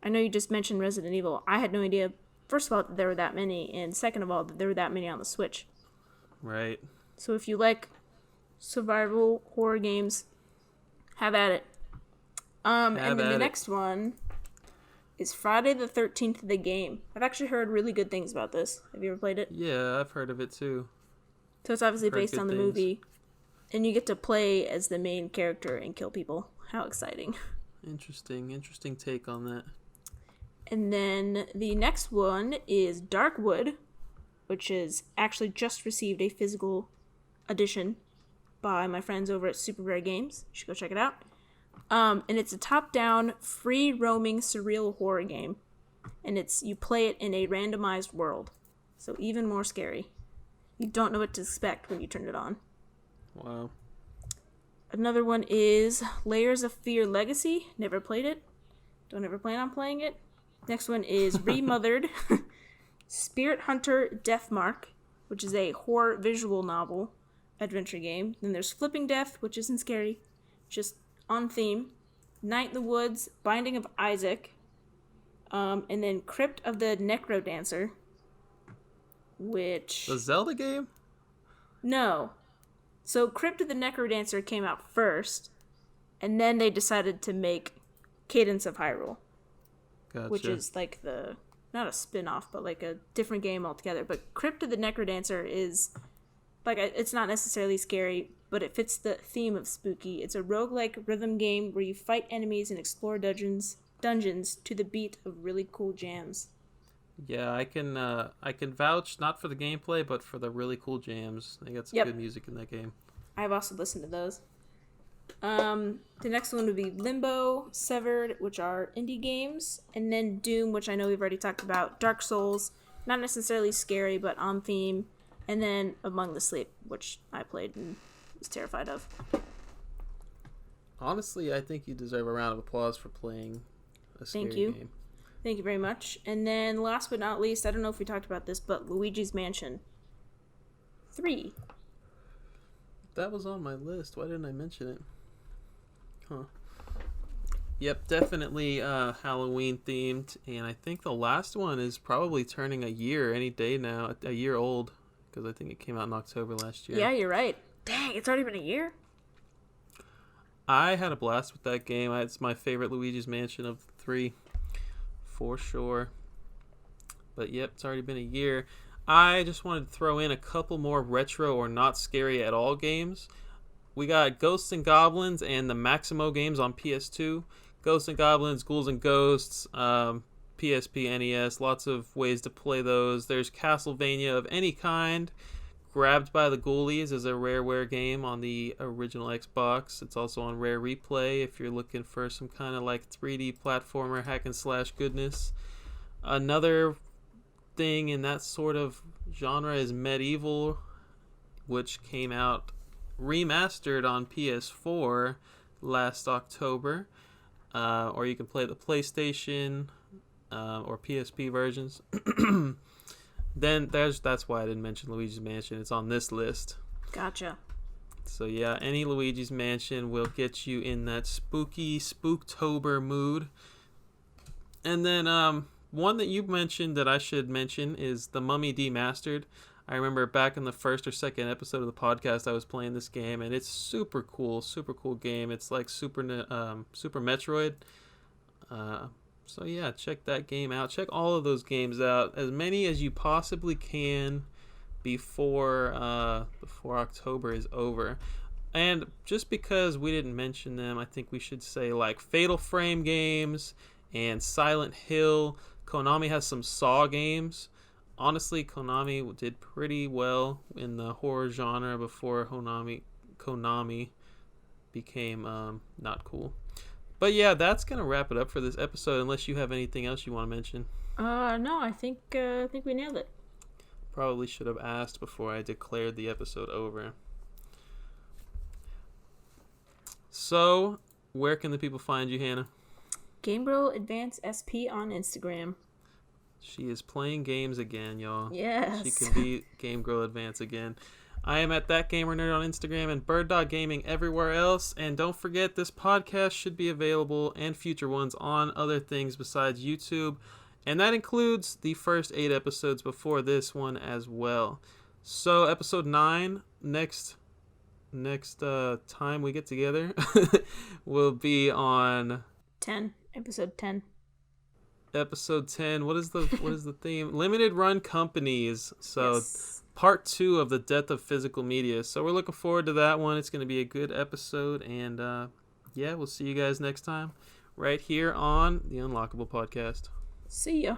I know you just mentioned Resident Evil. I had no idea, first of all, that there were that many, and second of all, that there were that many on the Switch. Right. So if you like survival horror games, have at it. And then the next one is Friday the 13th, the game. I've actually heard really good things about this. Have you ever played it? Yeah, I've heard of it too. So it's obviously based on the movie. And you get to play as the main character and kill people. How exciting. Interesting take on that. And then the next one is Darkwood, which is actually just received a physical edition by my friends over at Super Rare Games. You should go check it out. And it's a top-down, free-roaming, surreal horror game. And you play it in a randomized world. So even more scary. You don't know what to expect when you turn it on. Wow. Another one is Layers of Fear Legacy. Never played it. Don't ever plan on playing it. Next one is Remothered. Spirit Hunter Deathmark, which is a horror visual novel adventure game. Then there's Flipping Death, which isn't scary, just on theme. Night in the Woods, Binding of Isaac. And then Crypt of the Necrodancer, which... The Zelda game? No. So Crypt of the Necrodancer came out first, and then they decided to make Cadence of Hyrule. Gotcha. Which is like not a spin-off, but like a different game altogether. But Crypt of the Necrodancer is, like, it's not necessarily scary, but it fits the theme of spooky. It's a roguelike rhythm game where you fight enemies and explore dungeons to the beat of really cool jams. Yeah, I can vouch not for the gameplay, but for the really cool jams. They got some good music in that game. I've also listened to those. The next one would be Limbo, Severed, which are indie games, and then Doom, which I know we've already talked about, Dark Souls, not necessarily scary, but on theme, and then Among the Sleep, which I played and was terrified of. Honestly, I think you deserve a round of applause for playing a scary game. Thank you very much. And then last but not least, I don't know if we talked about this, but Luigi's Mansion 3. That was on my list. Why didn't I mention it? Huh. Yep, definitely Halloween themed, and I think the last one is probably turning a year any day now, a year old, because I think it came out in October last year. Yeah, you're right. Dang, it's already been a year? I had a blast with that game. It's my favorite Luigi's Mansion of the 3, for sure. But yep, it's already been a year. I just wanted to throw in a couple more retro or not scary at all games. We got Ghosts and Goblins and the Maximo games on PS2. Ghosts and Goblins, Ghouls and Ghosts, PSP, NES, lots of ways to play those. There's Castlevania of any kind. Grabbed by the Ghoulies is a Rareware game on the original Xbox. It's also on Rare Replay if you're looking for some kind of like 3D platformer hack and slash goodness. Another thing in that sort of genre is Medieval, which came out remastered on PS4 last October, or you can play the PlayStation or PSP versions. Then that's why I didn't mention Luigi's Mansion. It's on this list. Gotcha. So yeah, any Luigi's Mansion will get you in that spooky Spooktober mood. And then one that you mentioned that I should mention is The Mummy Demastered. I remember back in the first or second episode of the podcast, I was playing this game, and it's super cool game. It's like Super Metroid. So yeah, check that game out. Check all of those games out, as many as you possibly can before October is over. And just because we didn't mention them, I think we should say like Fatal Frame games and Silent Hill. Konami has some Saw games. Honestly, Konami did pretty well in the horror genre before Konami became not cool. But yeah, that's gonna wrap it up for this episode. Unless you have anything else you want to mention. No, I think we nailed it. Probably should have asked before I declared the episode over. So, where can the people find you, Hannah? GameGirl Advance SP on Instagram. She is playing games again, y'all. Yes. She can be Game Girl Advance again. I am at ThatGamerNerd on Instagram and BirdDog Gaming everywhere else. And don't forget, this podcast should be available, and future ones, on other things besides YouTube. And that includes the first 8 episodes before this one as well. So episode 9, next time we get together, will be on 10. Episode 10. Episode 10. What is the theme? Limited run companies. So Yes. Part 2 of the death of physical media. So we're looking forward to that one. It's going to be a good episode. And yeah, we'll see you guys next time right here on the Unlockable Podcast. See ya.